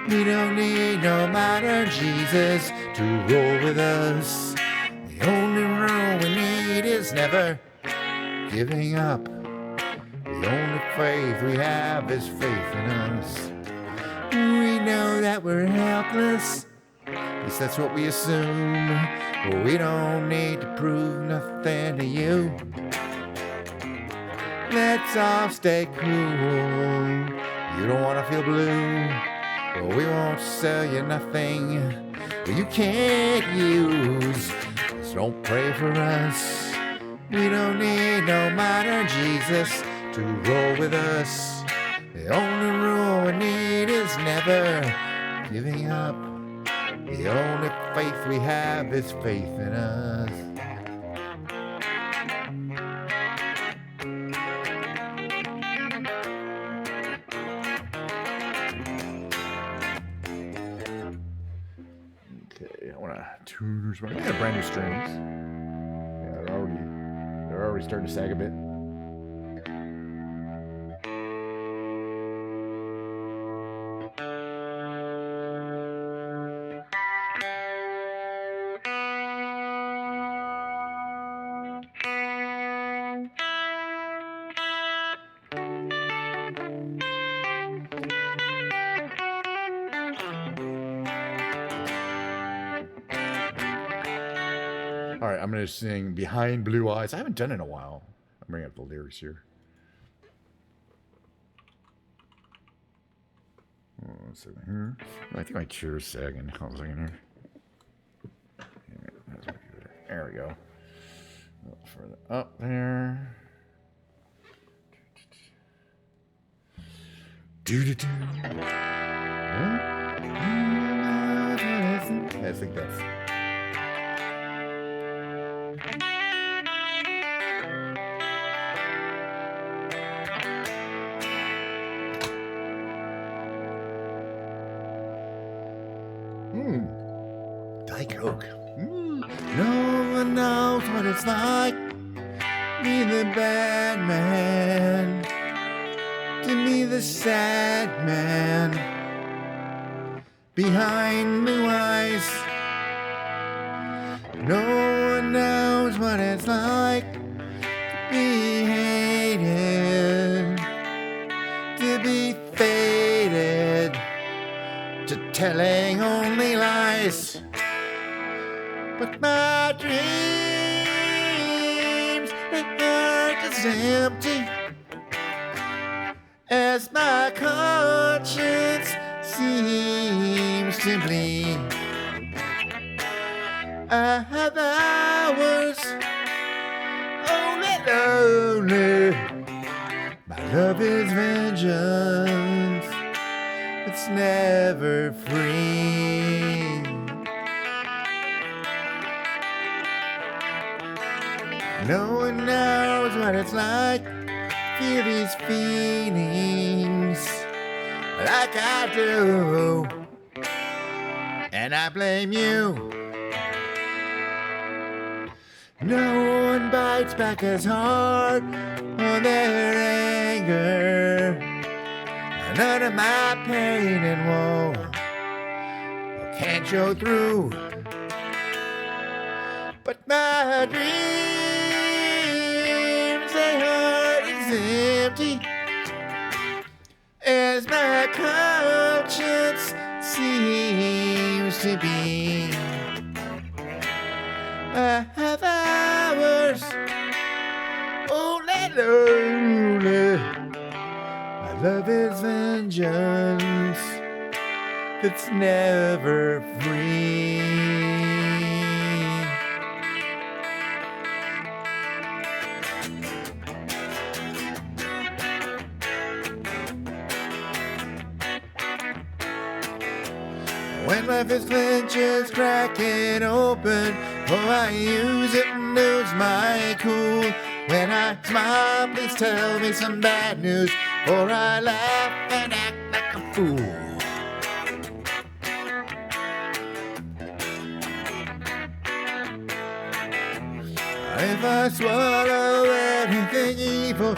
We don't need no minor Jesus to roll with us. The only rule we need is never giving up. The only faith we have is faith in us. We know that we're helpless, at least that's what we assume. But we don't need to prove nothing to you. Let's all stay cool. You don't want to feel blue, but we won't sell you nothing you can't use. So don't pray for us. We don't need no minor Jesus to roll with us. The only rule we need is never giving up. The only faith we have is faith in us. Okay, I want to tune. I got brand new strings. Yeah, they're already starting to sag a bit. All right, I'm going to sing Behind Blue Eyes. I haven't done it in a while. I'm bringing up the lyrics here. Oh, one second here. I think my chair's sagging. Hold on a second here. Yeah, there we go. A little further up there. Do-do-do. I think that's... Diet Coke. No one knows knows what it's like be the bad man, to be the sad man behind blue eyes. No one knows what it's like to be hated, to be faded, to telling only lies. But my dreams, they are just empty, as my conscience seems to bleed. I have hours only lonely. My love is vengeance, it's never free. No one knows what it's like, feel these feelings like I do, and I blame you. No one bites back as hard on their anger. None of my pain and woe can't show through. But my dreams, their heart is empty, as my conscience seems to be. I have hours only lonely. My love is vengeance, it's never free. When life is clinches cracking open, oh, I use it and lose my cool. When I smile, please tell me some bad news, or I laugh and act like a fool. If I swallow anything evil,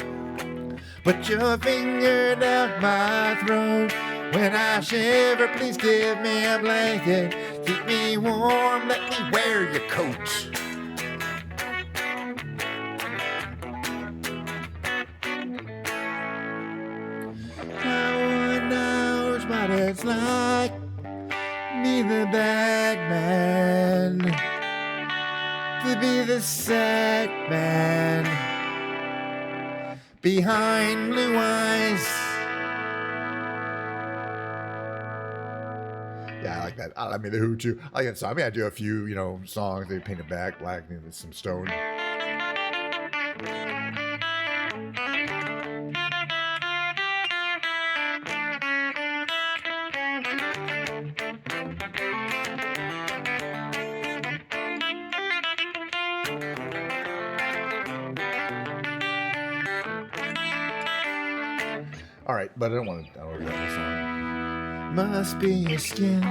put your finger down my throat. When I shiver, please give me a blanket. Keep me warm, let me wear your coat. No one knows what it's like, be the bad man, to be the sad man behind blue eyes. Yeah, I like that. I mean, the Who too. I like that song. I mean, I do a few, songs. They paint it back black, with some stone. All right, but I don't want to download that song. Must be your skin,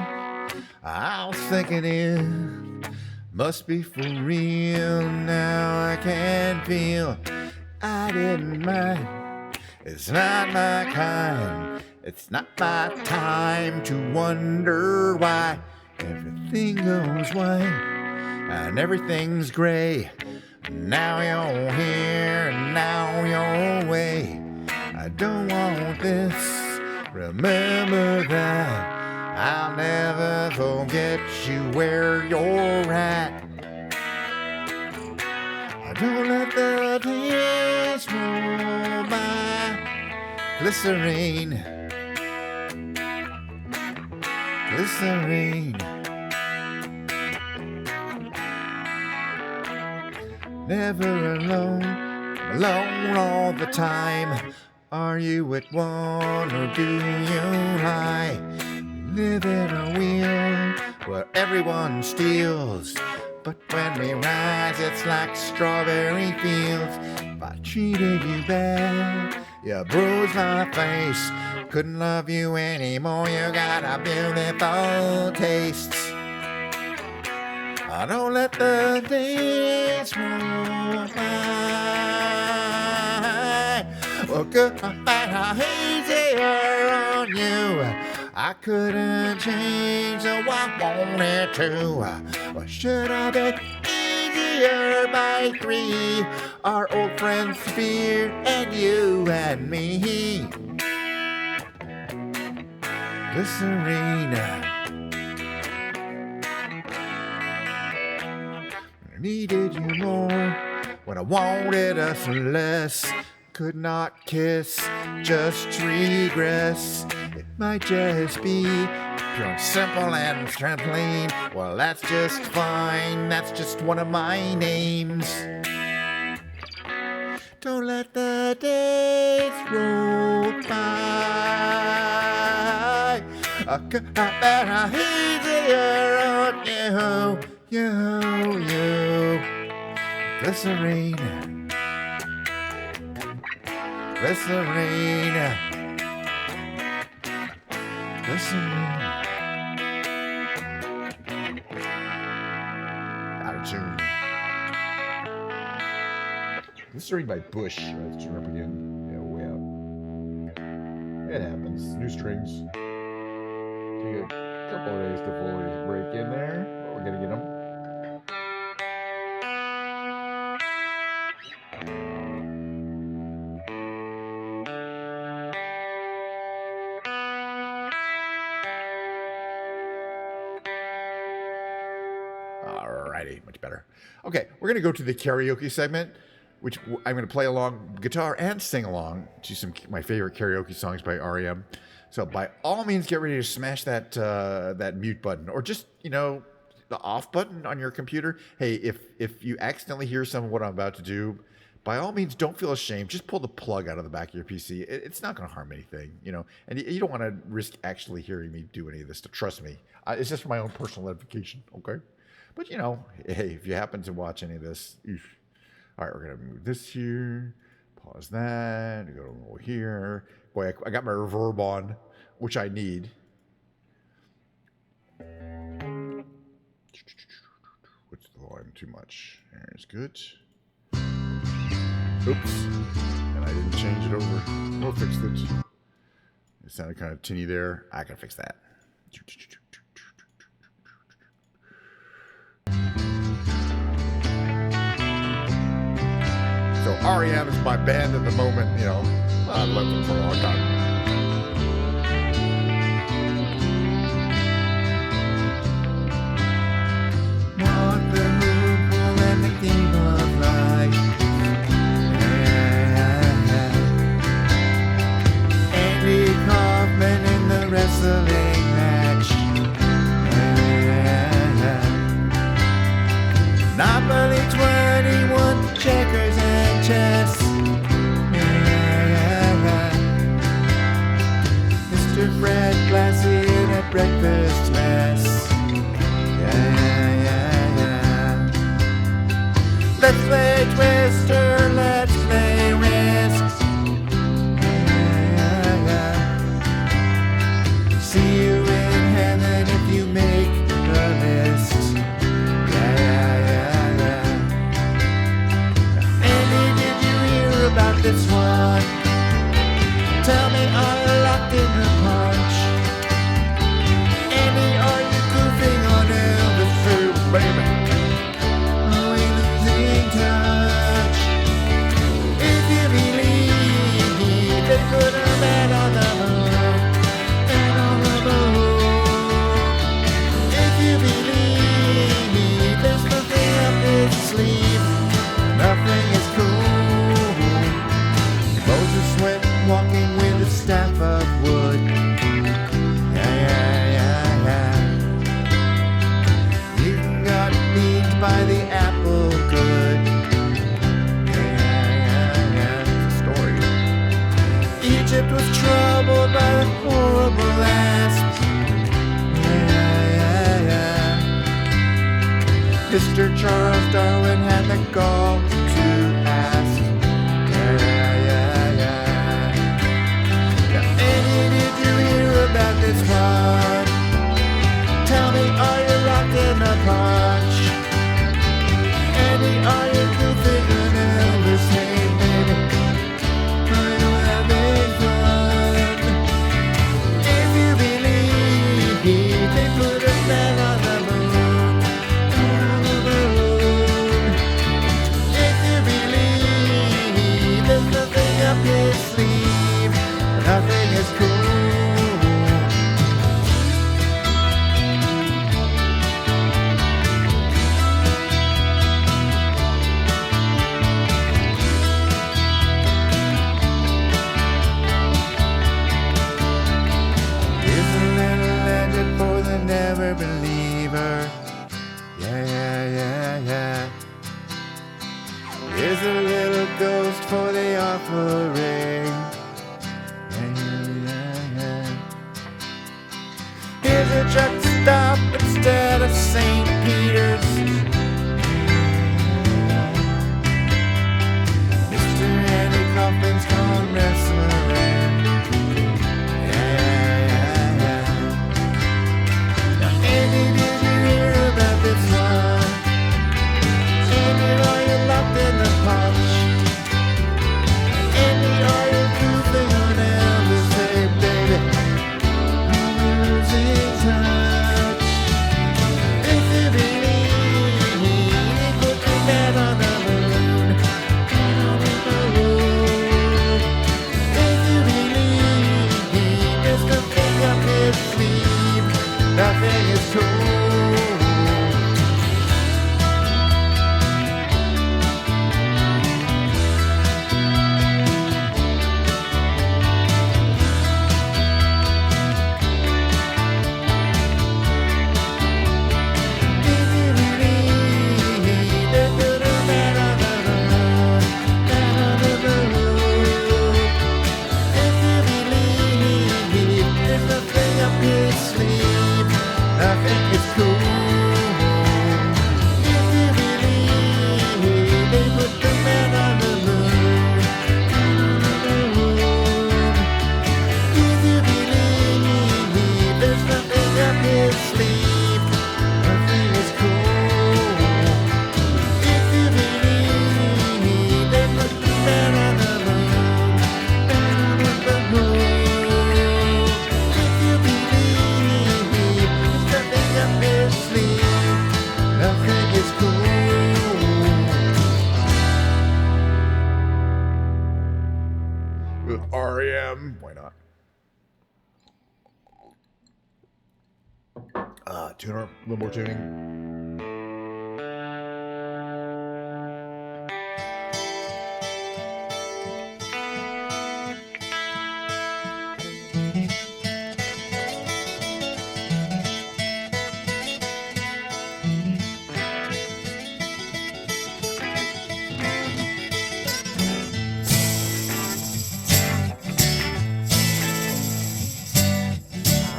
I was thinking it must be for real. Now I can feel I didn't mind. It's not my kind, it's not my time to wonder why everything goes white and everything's gray. Now you're here and now you're away. I don't want this, remember that. I'll never forget you where you're at. Don't let the days roll by. Glycerine, glycerine. Never alone, alone all the time. Are you at one or do you lie? Live in a wheel where everyone steals, but when we rise it's like strawberry fields. If I treated you bad, you bruised my face. Couldn't love you anymore, you got a beautiful taste. Don't let the days roll by. Look at how easy on you. I couldn't change so I wanted to. Or should I be easier by 3? Our old friends Fear and you and me. Glycerine. I needed you more when I wanted us less. Could not kiss, just regress. It might just be pure and simple and trampoline. Well, that's just fine. That's just one of my names. Don't let the days roll by. I bet how easier on you. Glycerine. Glycerine. Glycerine. Out of tune. Glycerine by Bush. Let's tune up again. Yeah, way up. It happens. New strings. Take a couple of days to fully break in there. But we're gonna get them. Alrighty, much better. Okay, we're going to go to the karaoke segment, which I'm going to play along guitar and sing along to some my favorite karaoke songs by REM. So by all means, get ready to smash that that mute button, or just the off button on your computer. Hey, if you accidentally hear some of what I'm about to do, by all means, don't feel ashamed. Just pull the plug out of the back of your PC. It's not going to harm anything, And you don't want to risk actually hearing me do any of this. Trust me, it's just for my own personal edification. Okay. But, hey, if you happen to watch any of this, all right, we're going to move this here, pause that, go over here. Boy, I got my reverb on, which I need. What's the volume too much? There's good. Oops. And I didn't change it over. We'll fix it. It sounded kind of tinny there. I can fix that. So REM is my band at the moment, I've loved them for a long time. Walk the hoop, we'll let the game of life. Andy Kaufman in the wrestling match. Monopoly 21, checkers and chess. Mr. Fred Blassie in a breakfast mess. Let's play Twister, let's play Risk. See you in heaven if you make the list. About this one, tell me, are you locked in the punch? Andy, are you goofing on Elvis too, baby? Are we losing touch? If you believe they put a man on the moon and on the moon. If you believe there's nothing up his sleeve, nothing is cool. Moses went walking with a staff of wood. Newton got beaten by the apple good. Story. Egypt was troubled by the horrible asps. Mr. Charles Darwin had the gall to ask. About this one, tell me, are you locked in a punch? Any are you goofing on Elvis? Hey, baby, are you having fun? If you believe they put a man on the moon, on the moon. If you believe there's nothing up his sleeve, nothing is cool. Here's a little legend for the never believer. Yeah, yeah, yeah, yeah. Here's a little ghost for the offering. Yeah, yeah, yeah. Here's a truck stop instead of St. Peter's. Mr. Andy Kaufman's gone wrestling. Yeah, yeah, yeah. Now, Andy, did you hear about this one? Andy, are you locked in the punch? Andy, are you goofing on Elvis? Hey, baby, are we losing touch? If you believe he put the man on the moon, on the moon. If you believe there's nothing up his sleeve, nothing is cool. If you believe they put a man on the moon, man on the moon. If you believe there's nothing up his sleeve, nothing is cool. If you believe they put the man on the moon, man on the moon. If you believe there's nothing up his sleeve, nothing is cool. If you believe they put the man on the moon, man on the moon. If you believe there's nothing up his sleeve, nothing is cool. With REM. Why not? Tuner, a little more tuning.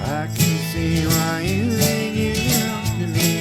I can see why you think you belong to me.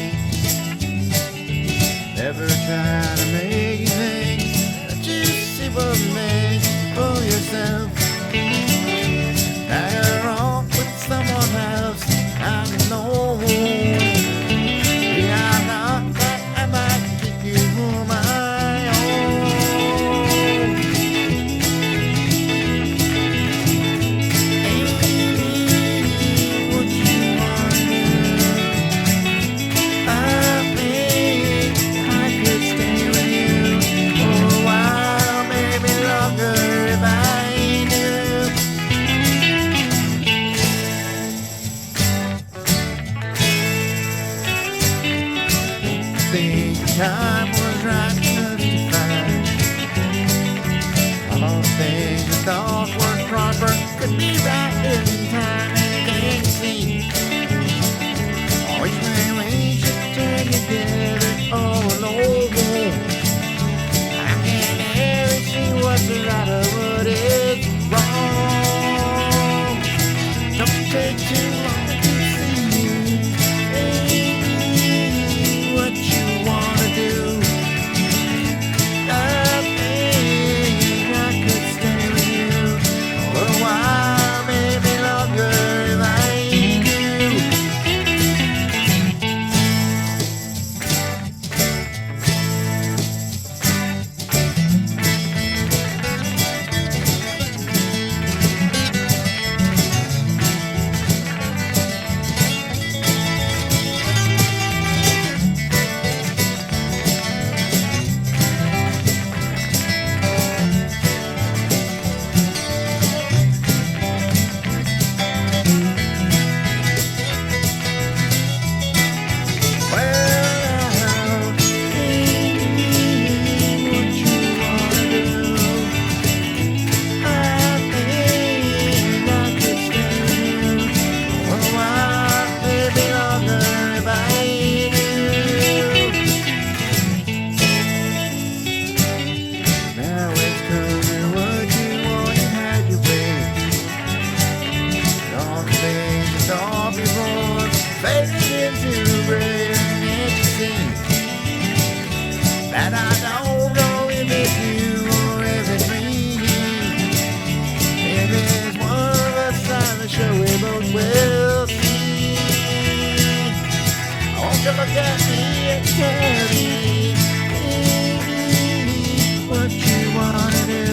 what you wanna do.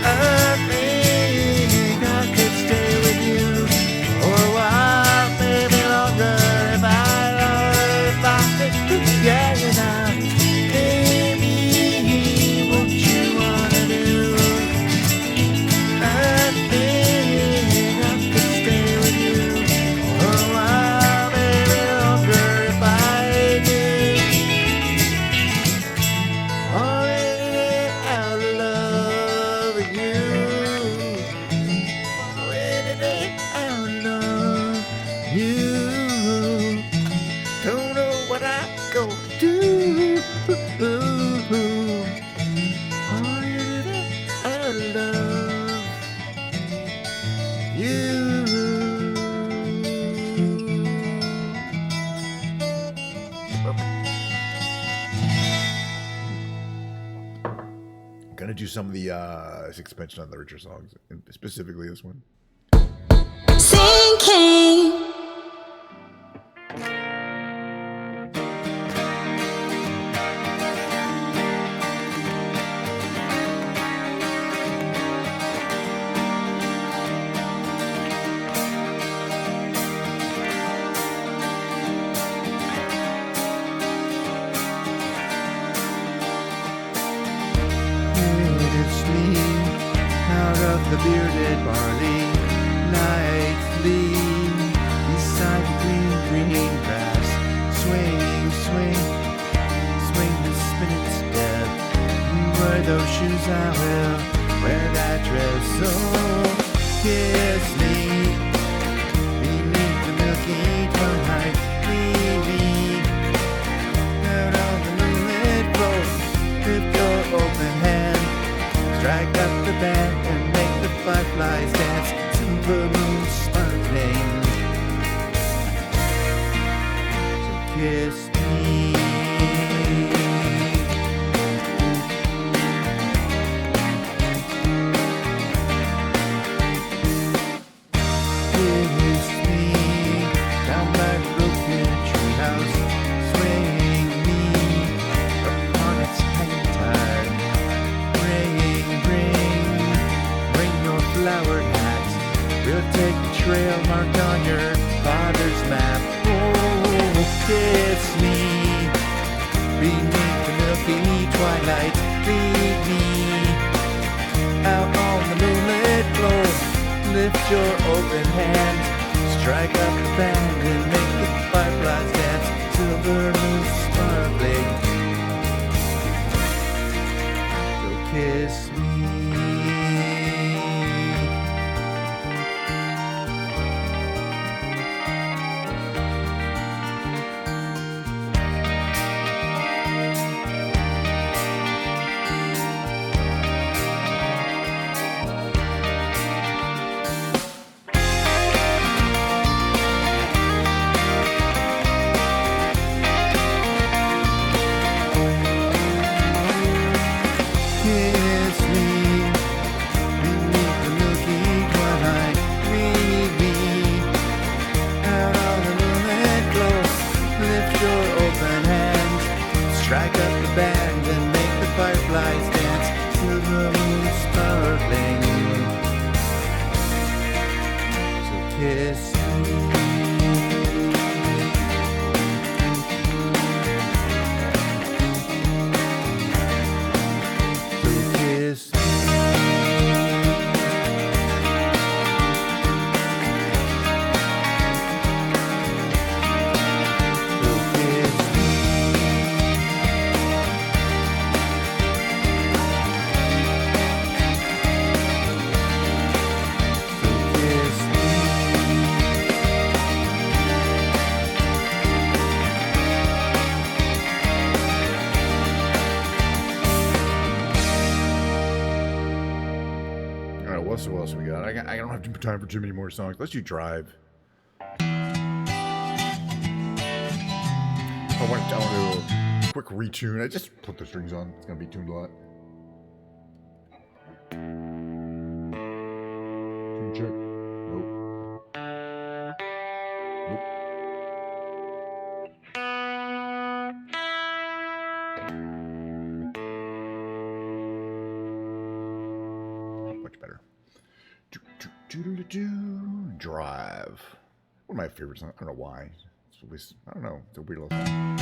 I think I could stay with you for a while, maybe longer if I could get it out. Baby, what you wanna do. I think I could stay with you for a while, maybe longer if I did. Already out of love with you. Already out of love with you. Don't know what I go do. Already out of love you. Gonna do some of the expansion on the richer songs, and specifically this one. Sinking. It's me, out of the bearded barley, lightly beside the green grass, swing, swing, swing the spinning step. Wear those shoes, I will wear that dress. So kiss me beneath the milky twilight, leave me out on the moonlit road. Lift your open hand, strike up the band and make the fireflies dance. Silver moon sparkling. So kiss me. Kiss me down by the broken treehouse, swaying me upon its hanging tide. Bring your flowered hat. We'll take the trail marked on your father's map. Oh, kiss me beneath the milky twilight. Lead me out on the moonlit floor. Lift your open hand, strike up the band and make the fireflies dance. Silver moon sparkling. So kiss me. Kiss me beneath the milky twilight. Lead me out on the moonlit glow. Lift your open hand, strike up the band and make the fireflies dance. Silver moon sparkling. So kiss me. Kiss me. What else we got? I don't have time for too many more songs. Let's do Drive. I want to do a quick retune. I just put the strings on. It's going to be tuned a lot. Tune check. Nope. Nope. Drive. One of my favorite songs. I don't know why. It's always, I don't know. It's a weird little song.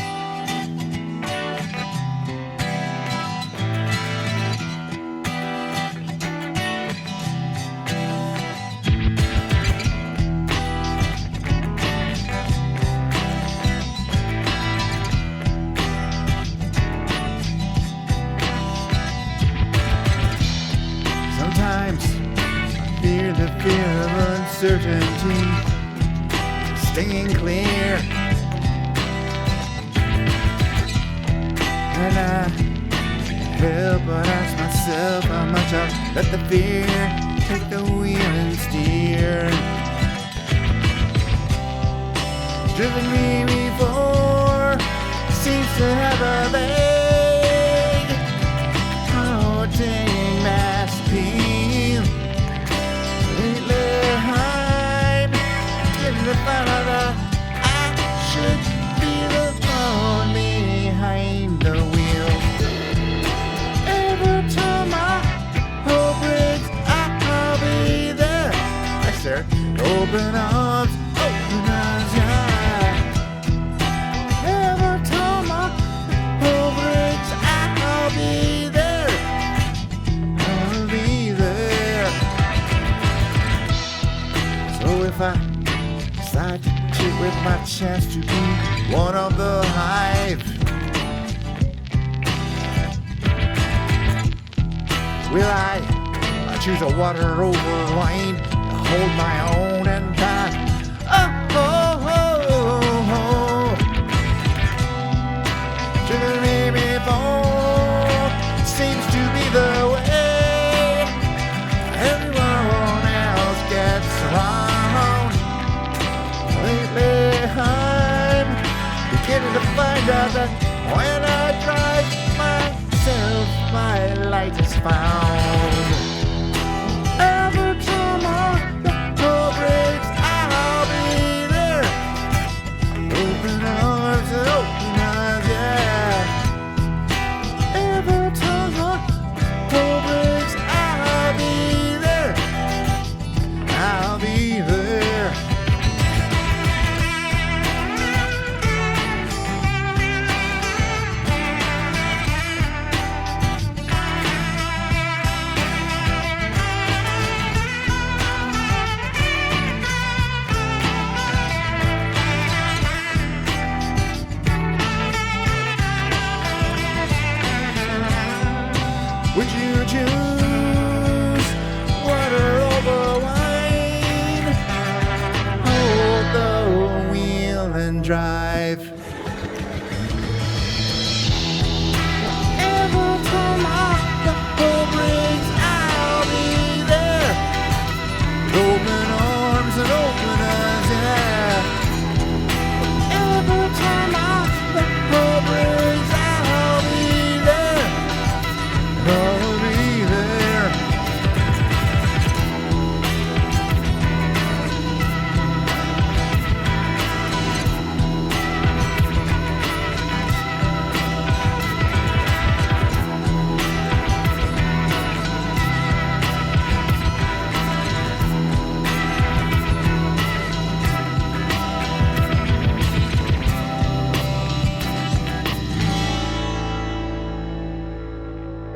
Sometimes I fear the fear of uncertainty, staying clear. And I help but ask myself how much I let the fear take the wheel and steer. Driven me before, seems to have a vague haunting mass appeal. Lately I'm getting to find out that I should be the one behind the wheel. Every time my hope breaks, I'll be there. Hi, Sarah. Open arms, open eyes, yeah. Every time my hope breaks, I'll be there. I'll be there. So if I decide to cheat with my chance to be one of the hive, will I choose a water over wine, hold my own and die? Oh, oh, oh, oh. Driven me before, seems to be the way everyone else gets around. Lately I'm beginning to find out that when I drive myself, my light is found. Every time the door breaks, I'll be there. Open arms and open eyes, yeah. Every time the door breaks, I'll be there. I'll be there. Would you choose water over wine? Hold the wheel and drive. Every time the whole breaks, I'll be there. Open arms and open eyes, yeah. Every time the whole breaks, I'll be there. I'll be there.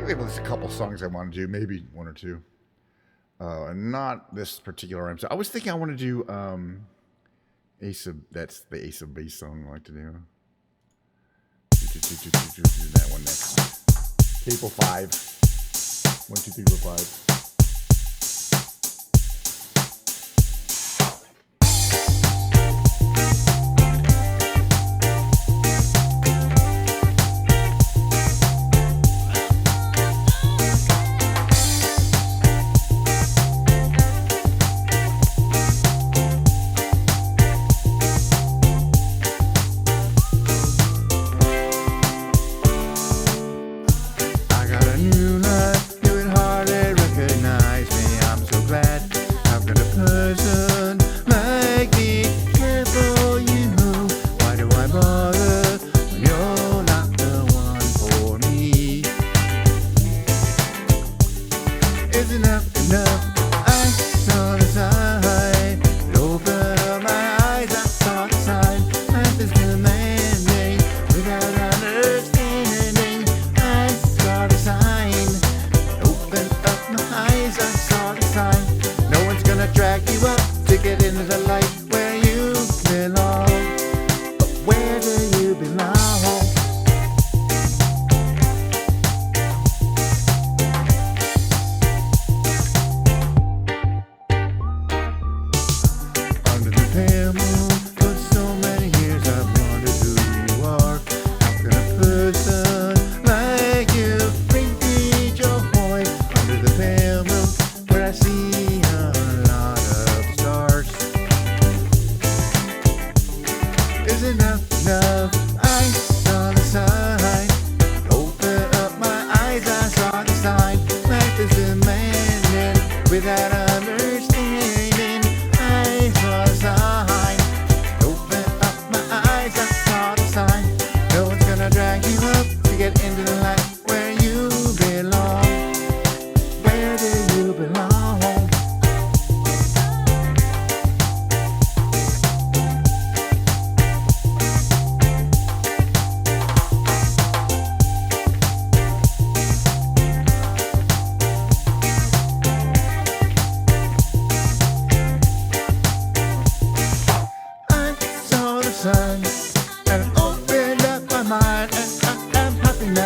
Maybe there's a couple songs I want to do, maybe one or two. And not this particular rhyme. So I was thinking I want to do Ace of, that's the Ace of Base song I like to do. That one next. Table 5. 1, 2, 3, 4, 5. I got a new life, doing hardly record.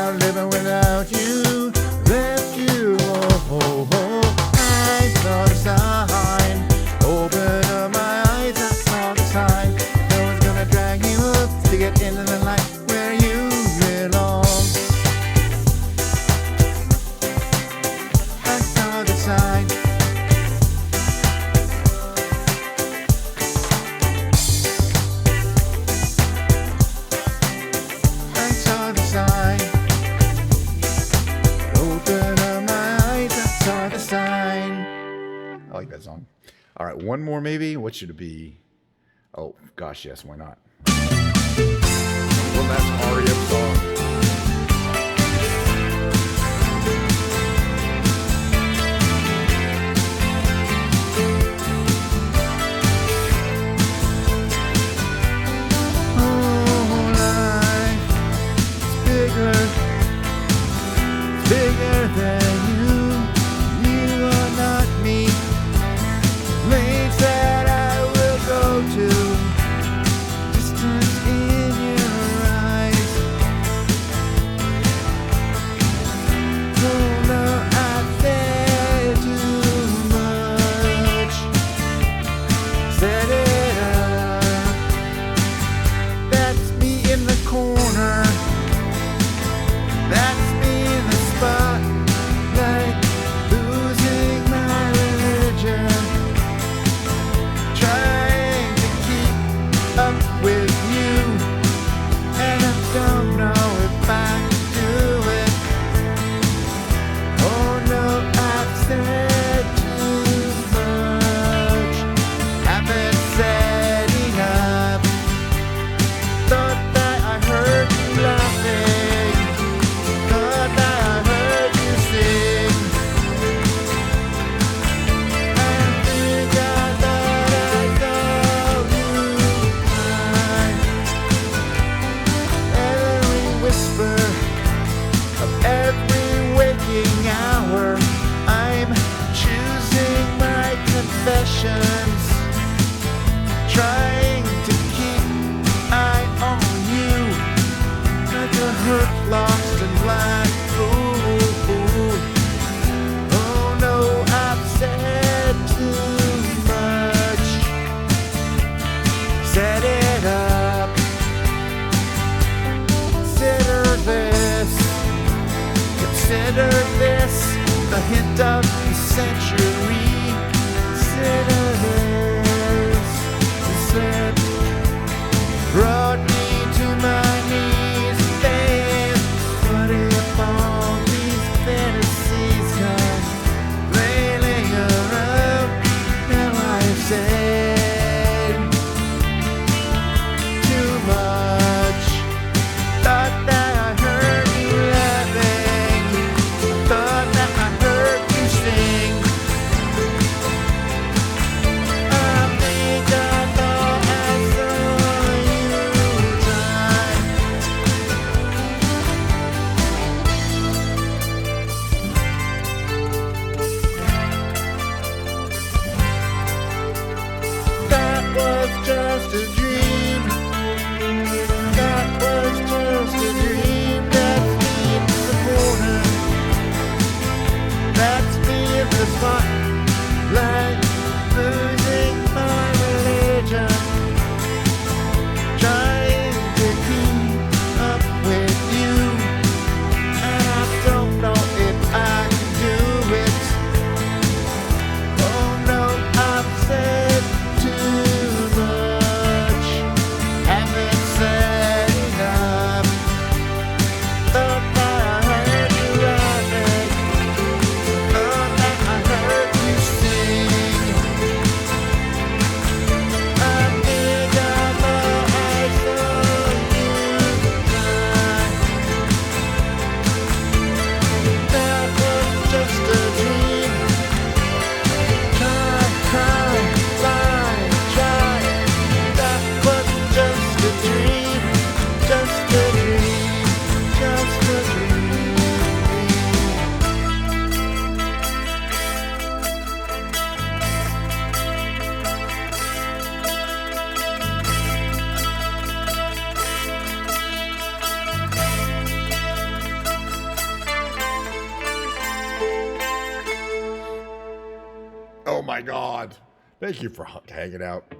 now living without you. Left you, oh, oh, oh. I saw the sign. Open up my eyes, I saw the sign. No one's gonna drag you up to get into the light where you belong. I saw the sign. I saw the sign. Open up my eyes, I saw the sign. I like that song. All right, one more maybe. What should it be? Oh, gosh, yes, why not? One last REM song. Oh, life is bigger than you. You are not me. Lanes that I will go to, distance in your eyes. Oh no, I said too much. Set it up. That's me in the corner. That's me in the spotlight, losing my religion. Trying to keep up with you, and I don't know if I can do it. Oh no, I've said too much. Haven't said enough. Thought that I heard you laughing. Thought that I heard you sing. I think I thought I saw you cry. Every whisper of every waking hour, I'm choosing my confessions, trying to keep eye on you, like a hurt, lost and blind. Ooh, ooh. Oh no, I've said too much. Set it up. Consider this. Consider this the hint of the century. Consider this. Said, brought me to my knees, babe. What if all these fantasies come flailing around? Now I've said too much. Thought that I heard you laughing. Thought that I heard you sing. I think I thought I saw you my God. Thank you for hanging out.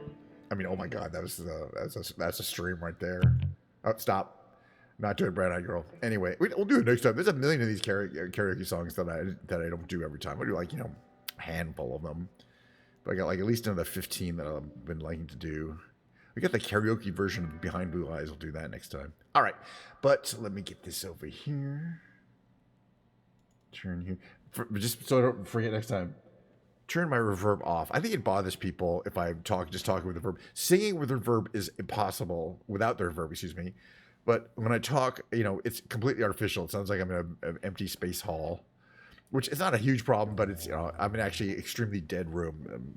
I mean, oh my God, that's a stream right there. Oh, stop. Not doing Brown Eyed Girl. Anyway, we'll do it next time. There's a million of these karaoke songs that I don't do every time. I do like, a handful of them. But I got like at least another 15 that I've been liking to do. We got the karaoke version of Behind Blue Eyes. We'll do that next time. All right. But let me get this over here. Turn here. Just so I don't forget next time. Turn my reverb off. I think it bothers people if I just talking with reverb. Singing with reverb is impossible without the reverb, excuse me. But when I talk, it's completely artificial. It sounds like I'm in an empty space hall, which is not a huge problem, but it's, I'm in actually extremely dead room,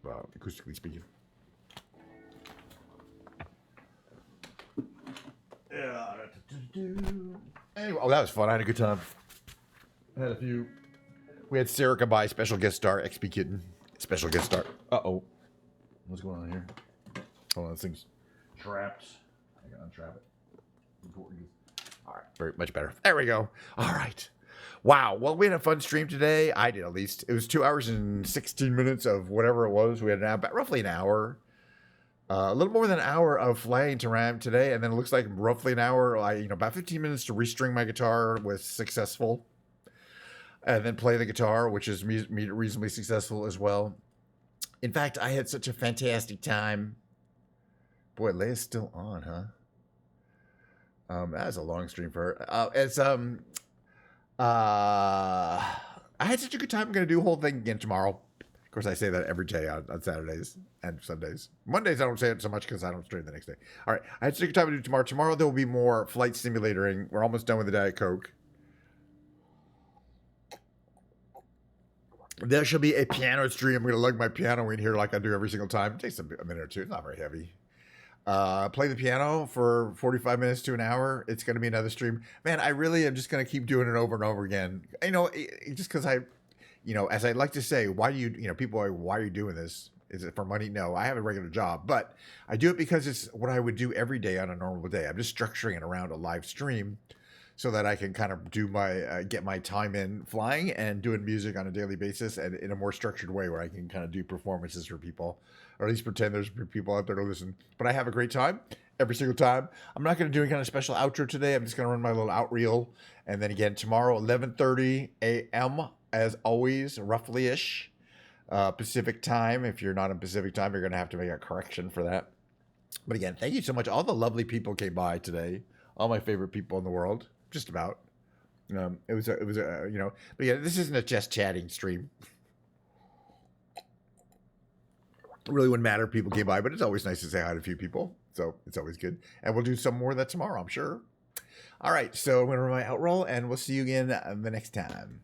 acoustically speaking. Yeah. Anyway, that was fun. I had a good time. We had Sarah come by, special guest star, XP Kitten, special guest star. Uh-oh. What's going on here? Hold on, this thing's trapped. I gotta untrap it. Important. All right, very much better. There we go. All right. Wow. Well, we had a fun stream today. I did, at least. It was 2 hours and 16 minutes of whatever it was. We had roughly an hour. A little more than an hour of flying to RAM today, and then it looks like roughly an hour, about 15 minutes to restring my guitar was successful. And then play the guitar, which is reasonably successful as well. In fact, I had such a fantastic time. Boy, Leia's still on, huh? That was a long stream for her. I had such a good time. I'm going to do the whole thing again tomorrow. Of course, I say that every day on Saturdays and Sundays. Mondays, I don't say it so much because I don't stream the next day. All right, I had such a good time to do tomorrow. Tomorrow, there will be more flight simulatoring. We're almost done with the Diet Coke. There shall be a piano stream. I'm going to lug my piano in here like I do every single time. It takes a minute or two. It's not very heavy. Play the piano for 45 minutes to an hour. It's going to be another stream. Man, I really am just going to keep doing it over and over again. Just because as I like to say, why do you, people are, why are you doing this? Is it for money? No, I have a regular job, but I do it because it's what I would do every day on a normal day. I'm just structuring it around a live stream so that I can kind of do get my time in flying and doing music on a daily basis and in a more structured way where I can kind of do performances for people, or at least pretend there's people out there to listen. But I have a great time every single time. I'm not going to do any kind of special outro today. I'm just going to run my little out reel. And then again, tomorrow, 11:30 a.m., as always, roughly-ish, Pacific time. If you're not in Pacific time, you're going to have to make a correction for that. But again, thank you so much. All the lovely people came by today. All my favorite people in the world. Just about. But yeah, this isn't a just chatting stream. It really wouldn't matter if people came by, but it's always nice to say hi to a few people. So it's always good. And we'll do some more of that tomorrow, I'm sure. All right, so I'm going to run my outroll, and we'll see you again the next time.